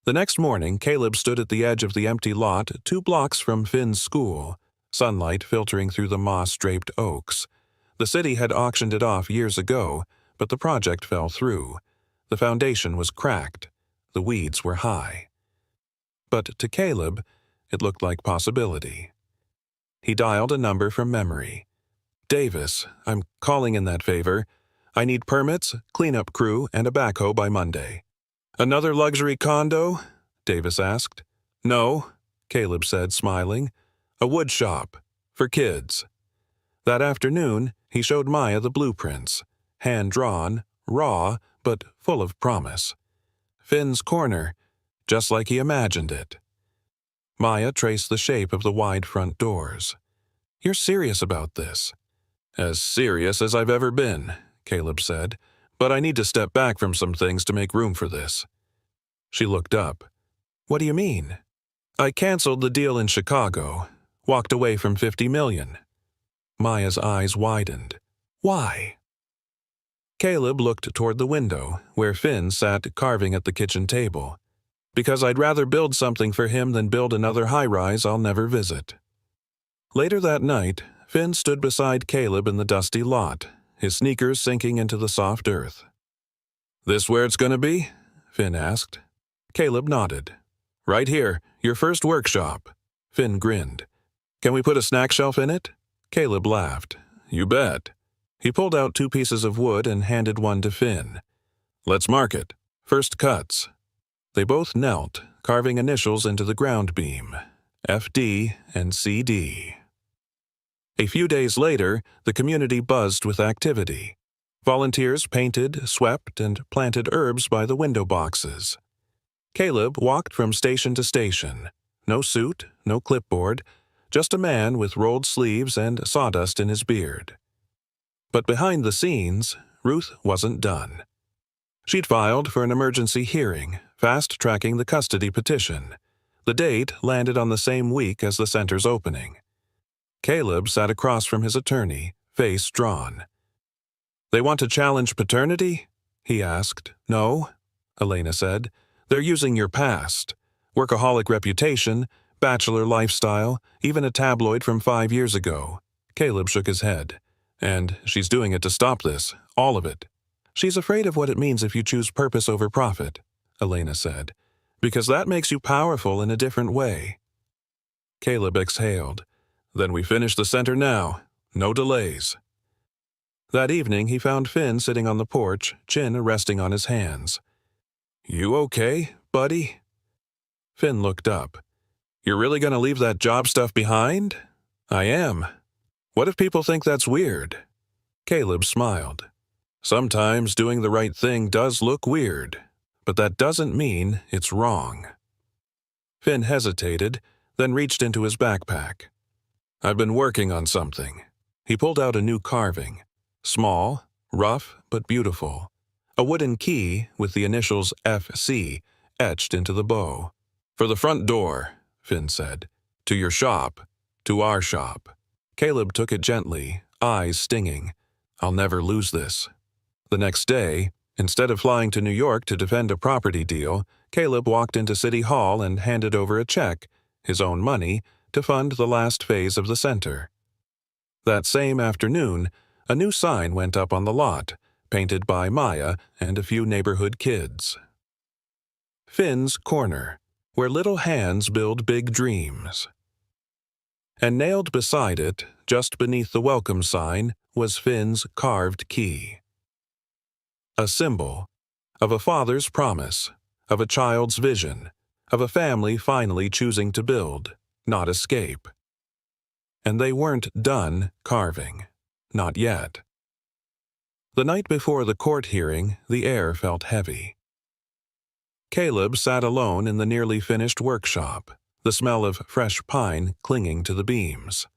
The next morning, Caleb stood at the edge of the empty lot 2 blocks from Finn's school, sunlight filtering through the moss-draped oaks. The city had auctioned it off years ago, but the project fell through. The foundation was cracked. The weeds were high. But to Caleb, it looked like possibility. He dialed a number from memory. Davis, I'm calling in that favor. I need permits, cleanup crew, and a backhoe by Monday. Another luxury condo? Davis asked. No, Caleb said, smiling. A wood shop. For kids. That afternoon, he showed Maya the blueprints. Hand-drawn, raw, but full of promise. Finn's corner, just like he imagined it. Maya traced the shape of the wide front doors. "You're serious about this?" "As serious as I've ever been," Caleb said, "but I need to step back from some things to make room for this." She looked up. "What do you mean?" "I canceled the deal in Chicago, walked away from $50 million. Maya's eyes widened. "Why?" Caleb looked toward the window, where Finn sat carving at the kitchen table. "Because I'd rather build something for him than build another high-rise I'll never visit." Later that night, Finn stood beside Caleb in the dusty lot, his sneakers sinking into the soft earth. "This where it's gonna be?" Finn asked. Caleb nodded. "Right here, your first workshop." Finn grinned. "Can we put a snack shelf in it?" Caleb laughed. "You bet." He pulled out 2 pieces of wood and handed one to Finn. "Let's mark it. First cuts." They both knelt, carving initials into the ground beam, FD and CD. A few days later, the community buzzed with activity. Volunteers painted, swept, and planted herbs by the window boxes. Caleb walked from station to station. No suit, no clipboard, just a man with rolled sleeves and sawdust in his beard. But behind the scenes, Ruth wasn't done. She'd filed for an emergency hearing, fast-tracking the custody petition. The date landed on the same week as the center's opening. Caleb sat across from his attorney, face drawn. "They want to challenge paternity?" he asked. "No," Elena said. "They're using your past. Workaholic reputation, bachelor lifestyle, even a tabloid from 5 years ago." Caleb shook his head. "And she's doing it to stop this, all of it." "She's afraid of what it means if you choose purpose over profit," Elena said, "because that makes you powerful in a different way." Caleb exhaled. "Then we finish the center now. No delays." That evening he found Finn sitting on the porch, chin resting on his hands. "You okay, buddy?" Finn looked up. "You're really going to leave that job stuff behind?" "I am." "What if people think that's weird?" Caleb smiled. "Sometimes doing the right thing does look weird, but that doesn't mean it's wrong." Finn hesitated, then reached into his backpack. "I've been working on something." He pulled out a new carving. Small, rough, but beautiful. A wooden key with the initials FC etched into the bow. "For the front door," Finn said. "To your shop. To our shop." Caleb took it gently, eyes stinging. "I'll never lose this." The next day, instead of flying to New York to defend a property deal, Caleb walked into City Hall and handed over a check, his own money, to fund the last phase of the center. That same afternoon, a new sign went up on the lot, painted by Maya and a few neighborhood kids. Finn's Corner, where little hands build big dreams. And nailed beside it, just beneath the welcome sign, was Finn's carved key. A symbol of a father's promise, of a child's vision, of a family finally choosing to build, not escape. And they weren't done carving. Not yet. The night before the court hearing, the air felt heavy. Caleb sat alone in the nearly finished workshop, the smell of fresh pine clinging to the beams.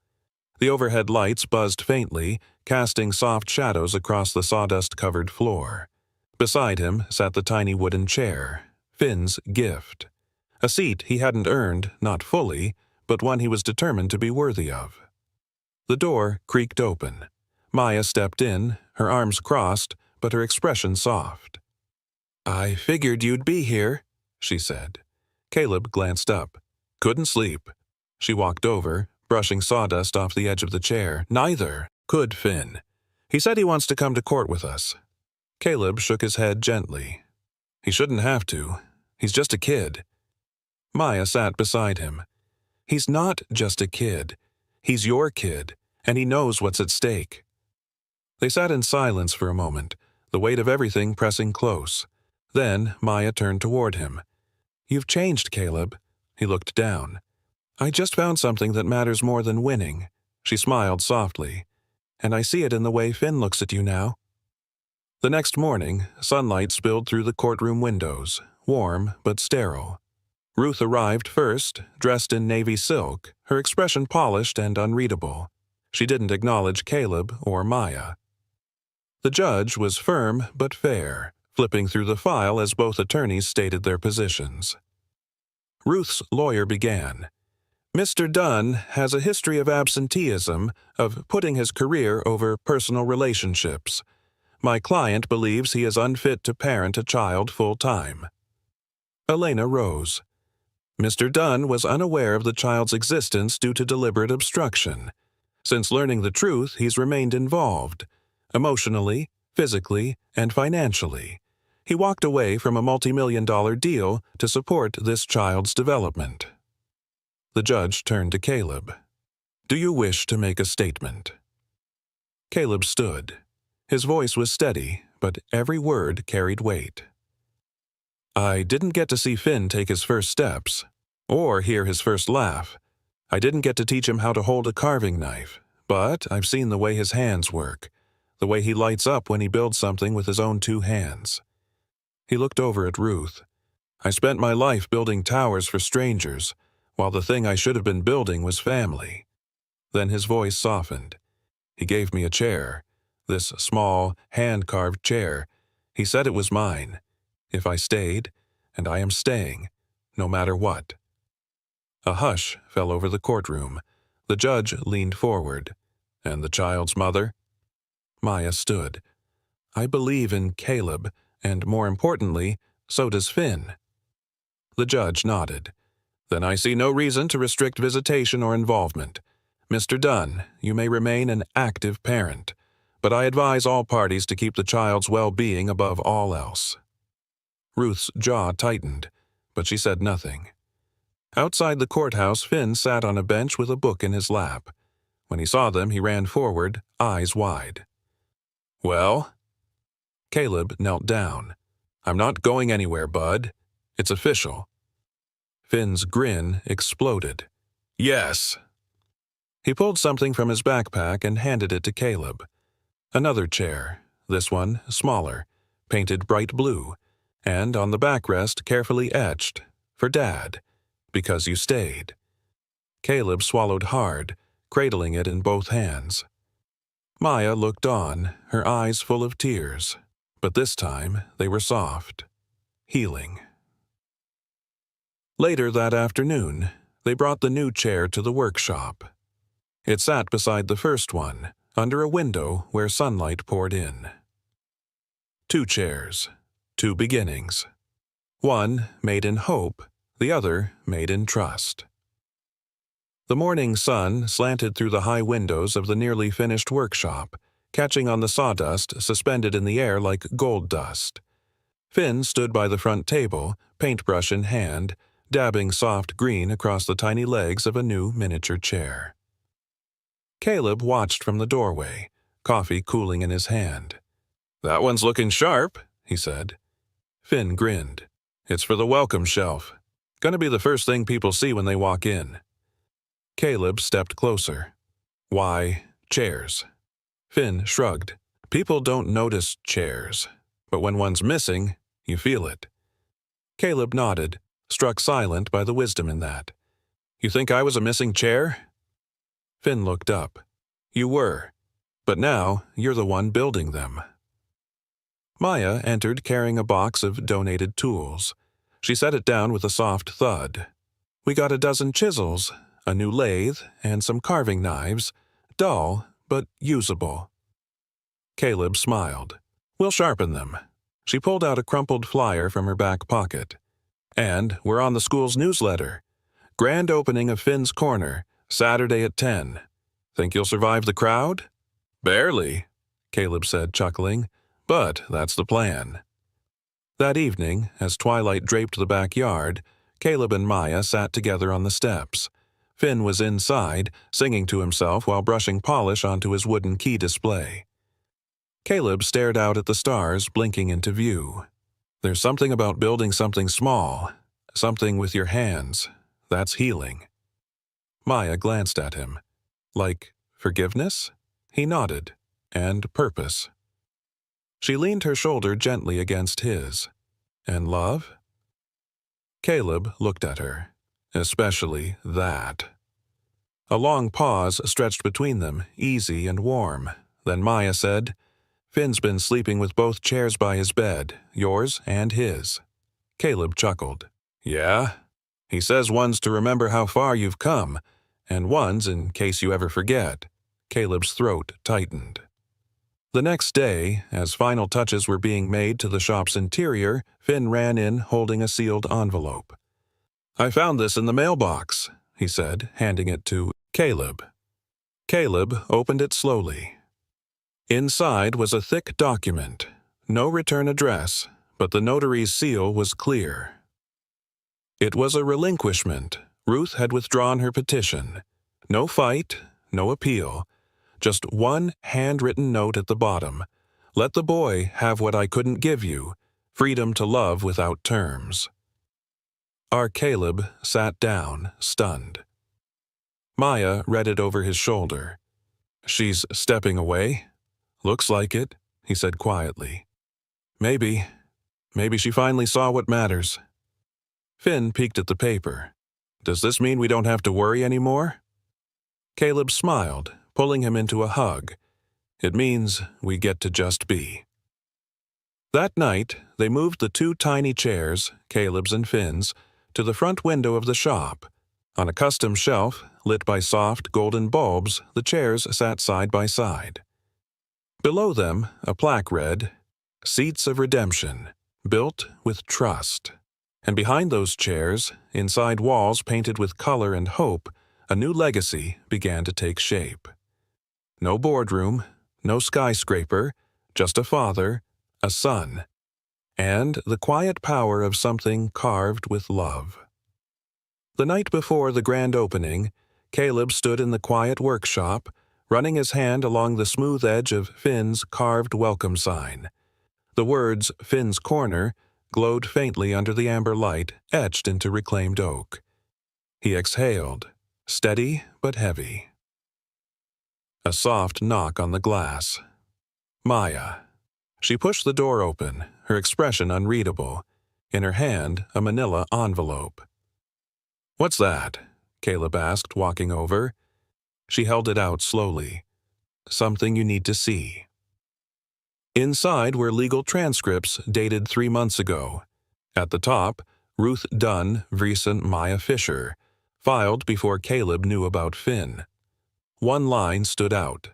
The overhead lights buzzed faintly, casting soft shadows across the sawdust-covered floor. Beside him sat the tiny wooden chair, Finn's gift. A seat he hadn't earned, not fully, but one he was determined to be worthy of. The door creaked open. Maya stepped in, her arms crossed, but her expression soft. "I figured you'd be here," she said. Caleb glanced up. "Couldn't sleep." She walked over, brushing sawdust off the edge of the chair. "Neither could Finn. He said he wants to come to court with us." Caleb shook his head gently. "He shouldn't have to. He's just a kid." Maya sat beside him. "He's not just a kid. He's your kid, and he knows what's at stake." They sat in silence for a moment, the weight of everything pressing close. Then Maya turned toward him. "You've changed, Caleb." He looked down. "I just found something that matters more than winning." She smiled softly. "And I see it in the way Finn looks at you now." The next morning, sunlight spilled through the courtroom windows, warm but sterile. Ruth arrived first, dressed in navy silk, her expression polished and unreadable. She didn't acknowledge Caleb or Maya. The judge was firm but fair, flipping through the file as both attorneys stated their positions. Ruth's lawyer began. Mr. Dunn has a history of absenteeism, of putting his career over personal relationships. My client believes he is unfit to parent a child full-time. Elena rose. Mr. Dunn was unaware of the child's existence due to deliberate obstruction. Since learning the truth, he's remained involved, emotionally, physically, and financially. He walked away from a multi-million-dollar deal to support this child's development. The judge turned to Caleb. Do you wish to make a statement? Caleb stood. His voice was steady, but every word carried weight. I didn't get to see Finn take his first steps, or hear his first laugh. I didn't get to teach him how to hold a carving knife, but I've seen the way his hands work, the way he lights up when he builds something with his own two hands. He looked over at Ruth. I spent my life building towers for strangers, while the thing I should have been building was family. Then his voice softened. He gave me a chair, this small, hand-carved chair. He said it was mine. If I stayed, and I am staying, no matter what. A hush fell over the courtroom. The judge leaned forward. And the child's mother? Maya stood. I believe in Caleb, and more importantly, so does Finn. The judge nodded. Then I see no reason to restrict visitation or involvement. Mr. Dunn, you may remain an active parent, but I advise all parties to keep the child's well-being above all else. Ruth's jaw tightened, but she said nothing. Outside the courthouse, Finn sat on a bench with a book in his lap. When he saw them, he ran forward, eyes wide. Well? Caleb knelt down. I'm not going anywhere, Bud. It's official. Finn's grin exploded. Yes. He pulled something from his backpack and handed it to Caleb. Another chair, this one smaller, painted bright blue, and on the backrest carefully etched, for Dad, because you stayed. Caleb swallowed hard, cradling it in both hands. Maya looked on, her eyes full of tears, but this time they were soft, healing. Later that afternoon, they brought the new chair to the workshop. It sat beside the first one, under a window where sunlight poured in. 2 chairs, 2 beginnings. One made in hope, the other made in trust. The morning sun slanted through the high windows of the nearly finished workshop, catching on the sawdust suspended in the air like gold dust. Finn stood by the front table, paintbrush in hand, dabbing soft green across the tiny legs of a new miniature chair. Caleb watched from the doorway, coffee cooling in his hand. That one's looking sharp, he said. Finn grinned. It's for the welcome shelf. Gonna be the first thing people see when they walk in. Caleb stepped closer. Why, chairs. Finn shrugged. People don't notice chairs, but when one's missing, you feel it. Caleb nodded, struck silent by the wisdom in that. You think I was a missing chair? Finn looked up. You were, but now you're the one building them. Maya entered carrying a box of donated tools. She set it down with a soft thud. We got a dozen chisels, a new lathe, and some carving knives, dull but usable. Caleb smiled. We'll sharpen them. She pulled out a crumpled flyer from her back pocket. And we're on the school's newsletter. Grand opening of Finn's Corner, Saturday at 10. Think you'll survive the crowd? Barely, Caleb said, chuckling. But that's the plan. That evening, as twilight draped the backyard, Caleb and Maya sat together on the steps. Finn was inside, singing to himself while brushing polish onto his wooden key display. Caleb stared out at the stars blinking into view. There's something about building something small, something with your hands. That's healing. Maya glanced at him. Like forgiveness? He nodded. And purpose. She leaned her shoulder gently against his. And love? Caleb looked at her. Especially that. A long pause stretched between them, easy and warm. Then Maya said, "Finn's been sleeping with both chairs by his bed, yours and his." Caleb chuckled. "Yeah? He says one's to remember how far you've come, and one's in case you ever forget." Caleb's throat tightened. The next day, as final touches were being made to the shop's interior, Finn ran in holding a sealed envelope. "I found this in the mailbox," he said, handing it to Caleb. Caleb opened it slowly. Inside was a thick document. No return address, but the notary's seal was clear. It was a relinquishment. Ruth had withdrawn her petition. No fight, no appeal. Just one handwritten note at the bottom. "Let the boy have what I couldn't give you. Freedom to love without terms." Our Caleb sat down, stunned. Maya read it over his shoulder. "She's stepping away?" "Looks like it," he said quietly. Maybe she finally saw what matters." Finn peeked at the paper. "Does this mean we don't have to worry anymore?" Caleb smiled, pulling him into a hug. "It means we get to just be." That night, they moved the two tiny chairs, Caleb's and Finn's, to the front window of the shop. On a custom shelf, lit by soft golden bulbs, the chairs sat side by side. Below them, a plaque read, "Seats of Redemption, built with trust." And behind those chairs, inside walls painted with color and hope, a new legacy began to take shape. No boardroom, no skyscraper, just a father, a son, and the quiet power of something carved with love. The night before the grand opening, Caleb stood in the quiet workshop, running his hand along the smooth edge of Finn's carved welcome sign. The words "Finn's Corner" glowed faintly under the amber light etched into reclaimed oak. He exhaled, steady but heavy. A soft knock on the glass. Maya. She pushed the door open, her expression unreadable. In her hand, a manila envelope. "What's that?" Caleb asked, walking over. She held it out slowly. "Something you need to see." Inside were legal transcripts dated 3 months ago. At the top, Ruth Dunn, Vriesen Maya Fisher, filed before Caleb knew about Finn. One line stood out.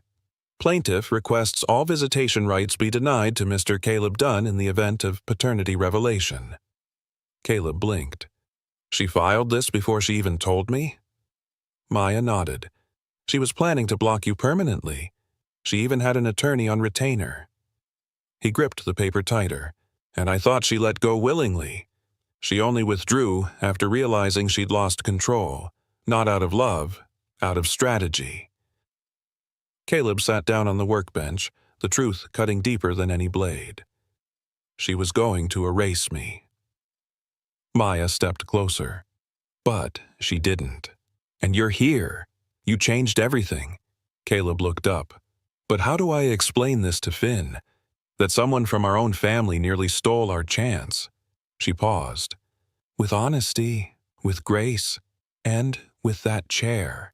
"Plaintiff requests all visitation rights be denied to Mr. Caleb Dunn in the event of paternity revelation." Caleb blinked. "She filed this before she even told me?" Maya nodded. "She was planning to block you permanently. She even had an attorney on retainer." He gripped the paper tighter. "And I thought she let go willingly. She only withdrew after realizing she'd lost control, not out of love, out of strategy." Caleb sat down on the workbench, the truth cutting deeper than any blade. "She was going to erase me." Maya stepped closer. "But she didn't. And you're here. You changed everything." Caleb looked up. "But how do I explain this to Finn? That someone from our own family nearly stole our chance?" She paused. "With honesty, with grace, and with that chair."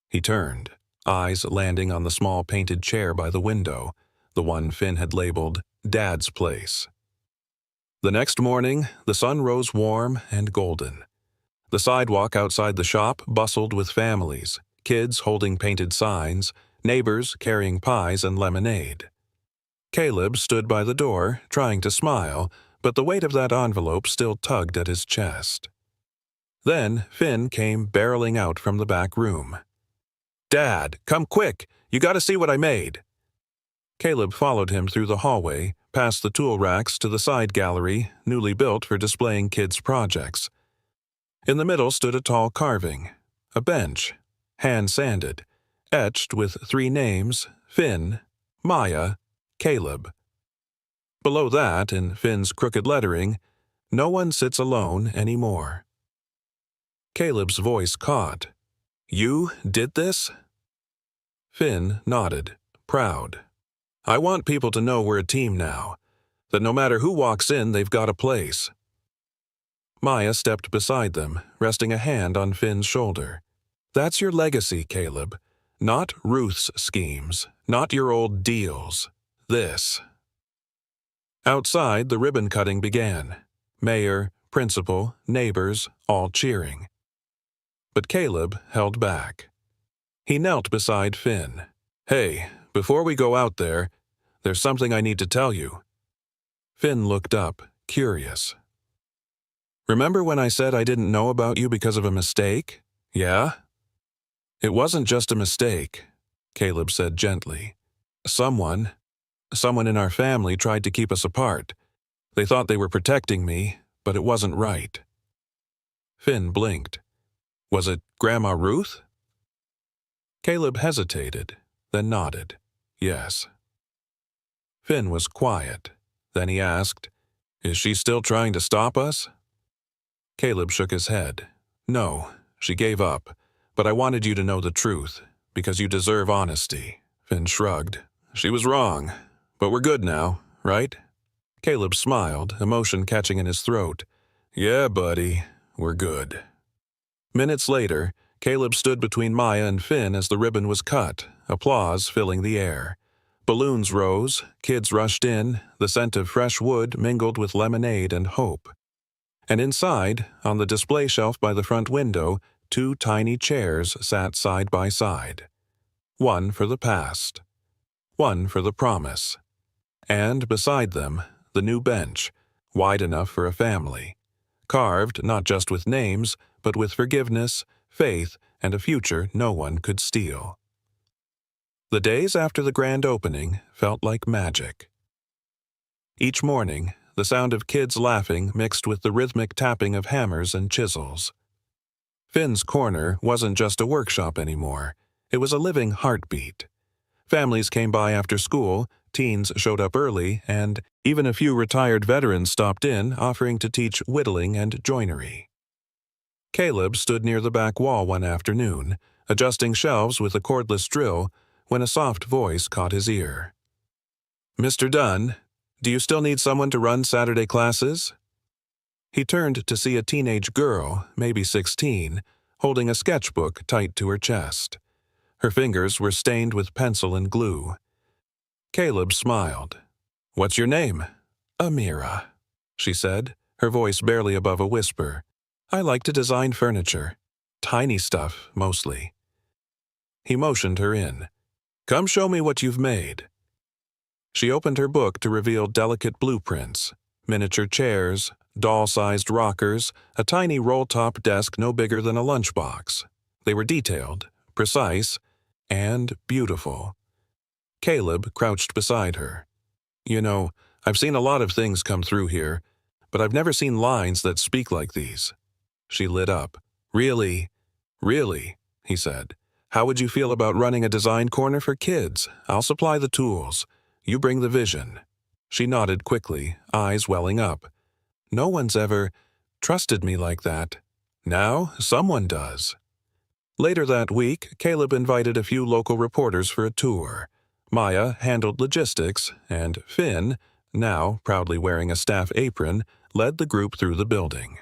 He turned, eyes landing on the small painted chair by the window, the one Finn had labeled Dad's Place. The next morning, the sun rose warm and golden. The sidewalk outside the shop bustled with families, kids holding painted signs, neighbors carrying pies and lemonade. Caleb stood by the door, trying to smile, but the weight of that envelope still tugged at his chest. Then Finn came barreling out from the back room. "Dad, come quick! You gotta see what I made!" Caleb followed him through the hallway, past the tool racks to the side gallery, newly built for displaying kids' projects. In the middle stood a tall carving, a bench, hand-sanded, etched with 3 names, Finn, Maya, Caleb. Below that, in Finn's crooked lettering, "No one sits alone anymore." Caleb's voice caught. "You did this?" Finn nodded, proud. "I want people to know we're a team now, that no matter who walks in, they've got a place." Maya stepped beside them, resting a hand on Finn's shoulder. That's your legacy, Caleb. Not Ruth's schemes, not your old deals. This. Outside, the ribbon cutting began. Mayor, principal, neighbors, all cheering. But Caleb held back. He knelt beside Finn. Hey, before we go out there, there's something I need to tell you. Finn looked up, curious. Remember when I said I didn't know about you because of a mistake? Yeah? It wasn't just a mistake, Caleb said gently. Someone in our family tried to keep us apart. They thought they were protecting me, but it wasn't right. Finn blinked. Was it Grandma Ruth? Caleb hesitated, then nodded. Yes. Finn was quiet. Then he asked, Is she still trying to stop us? Caleb shook his head. No, she gave up. But I wanted you to know the truth, because you deserve honesty. Finn shrugged. She was wrong. But we're good now, right? Caleb smiled, emotion catching in his throat. Yeah, buddy, we're good. Minutes later, Caleb stood between Maya and Finn as the ribbon was cut, applause filling the air. Balloons rose, kids rushed in, the scent of fresh wood mingled with lemonade and hope. And inside, on the display shelf by the front window, 2 tiny chairs sat side by side. One for the past. One for the promise. And beside them, the new bench, wide enough for a family. Carved not just with names, but with forgiveness, faith, and a future no one could steal. The days after the grand opening felt like magic. Each morning, the sound of kids laughing mixed with the rhythmic tapping of hammers and chisels. Finn's Corner wasn't just a workshop anymore. It was a living heartbeat. Families came by after school, teens showed up early, and even a few retired veterans stopped in, offering to teach whittling and joinery. Caleb stood near the back wall one afternoon, adjusting shelves with a cordless drill, when a soft voice caught his ear. Mr. Dunn, do you still need someone to run Saturday classes? He turned to see a teenage girl, maybe 16, holding a sketchbook tight to her chest. Her fingers were stained with pencil and glue. Caleb smiled. What's your name? Amira, she said, her voice barely above a whisper. I like to design furniture. Tiny stuff, mostly. He motioned her in. Come show me what you've made. She opened her book to reveal delicate blueprints, miniature chairs, doll-sized rockers, a tiny roll-top desk no bigger than a lunchbox. They were detailed, precise, and beautiful. Caleb crouched beside her. You know, I've seen a lot of things come through here, but I've never seen lines that speak like these. She lit up. Really, he said. How would you feel about running a design corner for kids? I'll supply the tools. You bring the vision. She nodded quickly, eyes welling up. No one's ever trusted me like that. Now, someone does. Later that week, Caleb invited a few local reporters for a tour. Maya handled logistics, and Finn, now proudly wearing a staff apron, led the group through the building.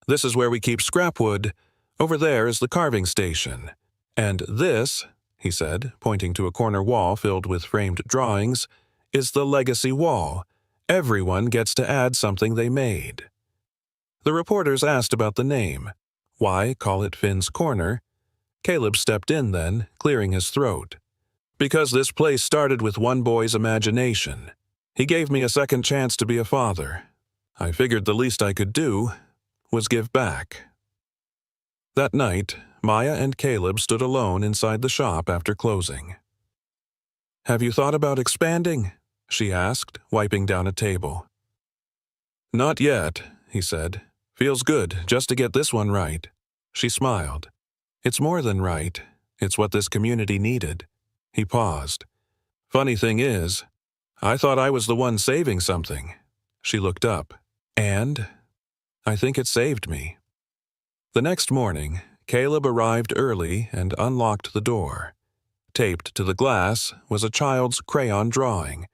This is where we keep scrapwood. Over there is the carving station. And this, he said, pointing to a corner wall filled with framed drawings, is the legacy wall. Everyone gets to add something they made. The reporters asked about the name. Why call it Finn's Corner? Caleb stepped in then, clearing his throat. Because this place started with one boy's imagination. He gave me a second chance to be a father. I figured the least I could do was give back. That night, Maya and Caleb stood alone inside the shop after closing. Have you thought about expanding? She asked, wiping down a table. Not yet, he said. Feels good just to get this one right. She smiled. It's more than right. It's what this community needed. He paused. Funny thing is, I thought I was the one saving something. She looked up. And I think it saved me. The next morning, Caleb arrived early and unlocked the door. Taped to the glass was a child's crayon drawing.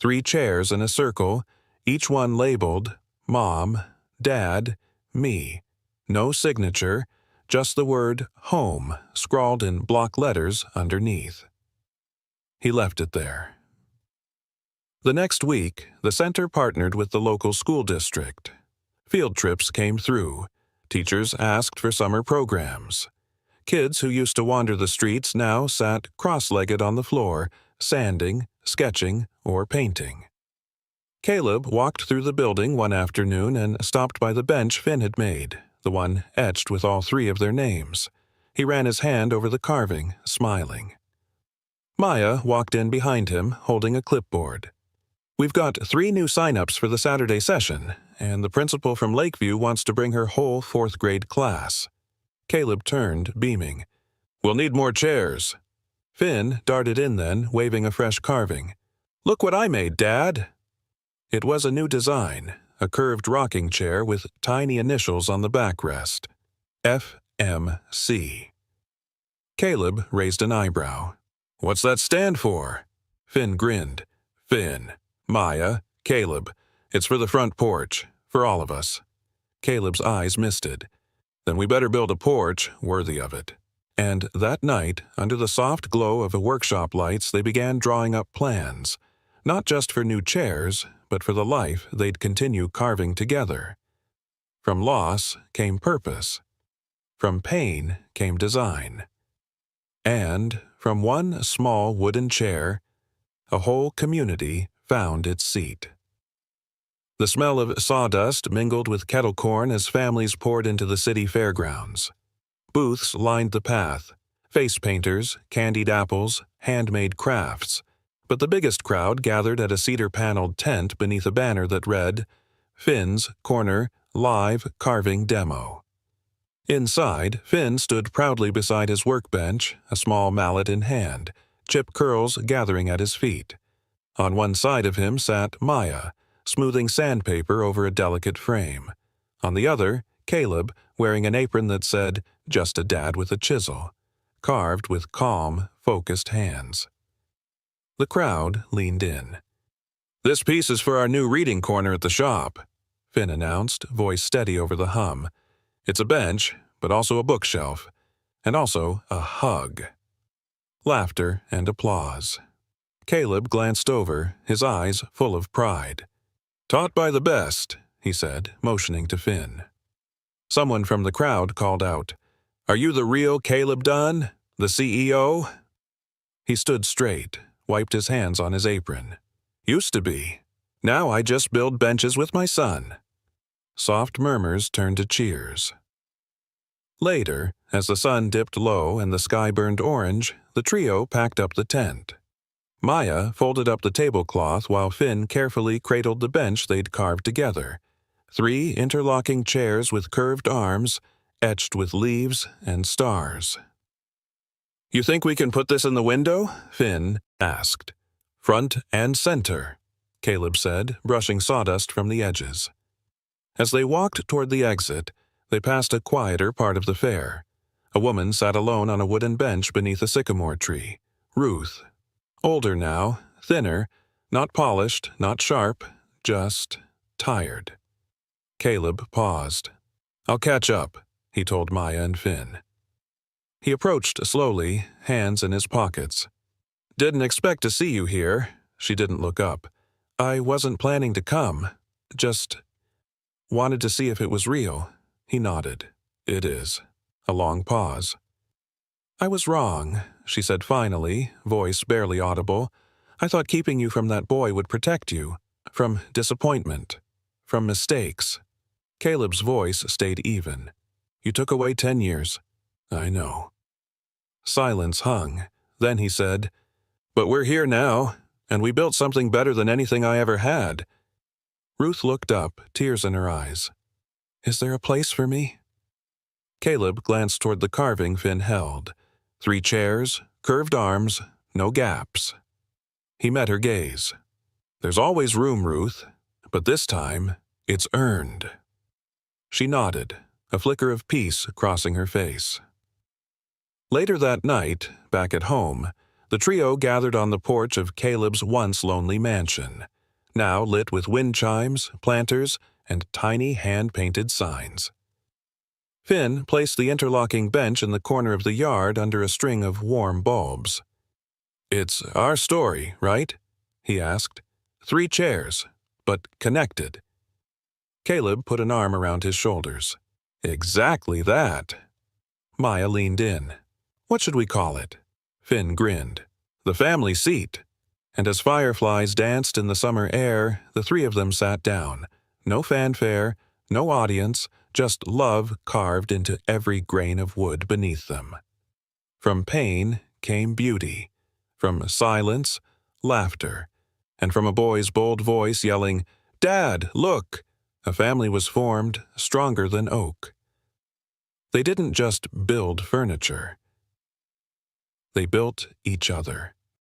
3 chairs in a circle, each one labeled Mom, Dad, me. No signature, just the word home scrawled in block letters underneath. He left it there. The next week, the center partnered with the local school district. Field trips came through. Teachers asked for summer programs. Kids who used to wander the streets now sat cross-legged on the floor, sanding, sketching, or painting. Caleb walked through the building one afternoon and stopped by the bench Finn had made, the one etched with all three of their names. He ran his hand over the carving, smiling. Maya walked in behind him, holding a clipboard. "We've got 3 new sign-ups for the Saturday session, and the principal from Lakeview wants to bring her whole 4th grade class." Caleb turned, beaming. "We'll need more chairs." Finn darted in then, waving a fresh carving. "Look what I made, Dad!" It was a new design, a curved rocking chair with tiny initials on the backrest. FMC. Caleb raised an eyebrow. "What's that stand for?" Finn grinned. "Finn, Maya, Caleb. It's for the front porch, for all of us." Caleb's eyes misted. "Then we better build a porch worthy of it." And that night, under the soft glow of the workshop lights, they began drawing up plans, not just for new chairs, but for the life they'd continue carving together. From loss came purpose. From pain came design. And from one small wooden chair, a whole community found its seat. The smell of sawdust mingled with kettle corn as families poured into the city fairgrounds. Booths lined the path, face painters, candied apples, handmade crafts, but the biggest crowd gathered at a cedar-paneled tent beneath a banner that read, "Finn's Corner Live Carving Demo." Inside, Finn stood proudly beside his workbench, a small mallet in hand, chip curls gathering at his feet. On one side of him sat Maya, smoothing sandpaper over a delicate frame. On the other, Caleb, wearing an apron that said, "Just a dad with a chisel," carved with calm, focused hands. The crowd leaned in. "This piece is for our new reading corner at the shop," Finn announced, voice steady over the hum. "It's a bench, but also a bookshelf, and also a hug." Laughter and applause. Caleb glanced over, his eyes full of pride. "Taught by the best," he said, motioning to Finn. Someone from the crowd called out, "Are you the real Caleb Dunn, the CEO?" He stood straight, wiped his hands on his apron. "Used to be. Now I just build benches with my son." Soft murmurs turned to cheers. Later, as the sun dipped low and the sky burned orange, the trio packed up the tent. Maya folded up the tablecloth while Finn carefully cradled the bench they'd carved together. 3 interlocking chairs with curved arms, etched with leaves and stars. "You think we can put this in the window?" Finn asked. "Front and center," Caleb said, brushing sawdust from the edges. As they walked toward the exit, they passed a quieter part of the fair. A woman sat alone on a wooden bench beneath a sycamore tree. Ruth. Older now, thinner, not polished, not sharp, just tired. Caleb paused. "I'll catch up," he told Maya and Finn. He approached slowly, hands in his pockets. "Didn't expect to see you here." She didn't look up. "I wasn't planning to come. Just wanted to see if it was real." He nodded. "It is." A long pause. "I was wrong," she said finally, voice barely audible. "I thought keeping you from that boy would protect you. From disappointment. From mistakes." Caleb's voice stayed even. "You took away 10 years. I know." Silence hung. Then he said, "But we're here now, and we built something better than anything I ever had." Ruth looked up, tears in her eyes. "Is there a place for me?" Caleb glanced toward the carving Finn held. 3 chairs, curved arms, no gaps. He met her gaze. "There's always room, Ruth, but this time, it's earned." She nodded, a flicker of peace crossing her face. Later that night, back at home, the trio gathered on the porch of Caleb's once lonely mansion, now lit with wind chimes, planters, and tiny hand-painted signs. Finn placed the interlocking bench in the corner of the yard under a string of warm bulbs. "It's our story, right?" he asked. "3 chairs, but connected." Caleb put an arm around his shoulders. "Exactly that." Maya leaned in. "What should we call it?" Finn grinned. "The family seat." And as fireflies danced in the summer air, the 3 of them sat down. No fanfare, no audience, just love carved into every grain of wood beneath them. From pain came beauty. From silence, laughter. And from a boy's bold voice yelling, "Dad, look!" a family was formed stronger than oak. They didn't just build furniture. They built each other.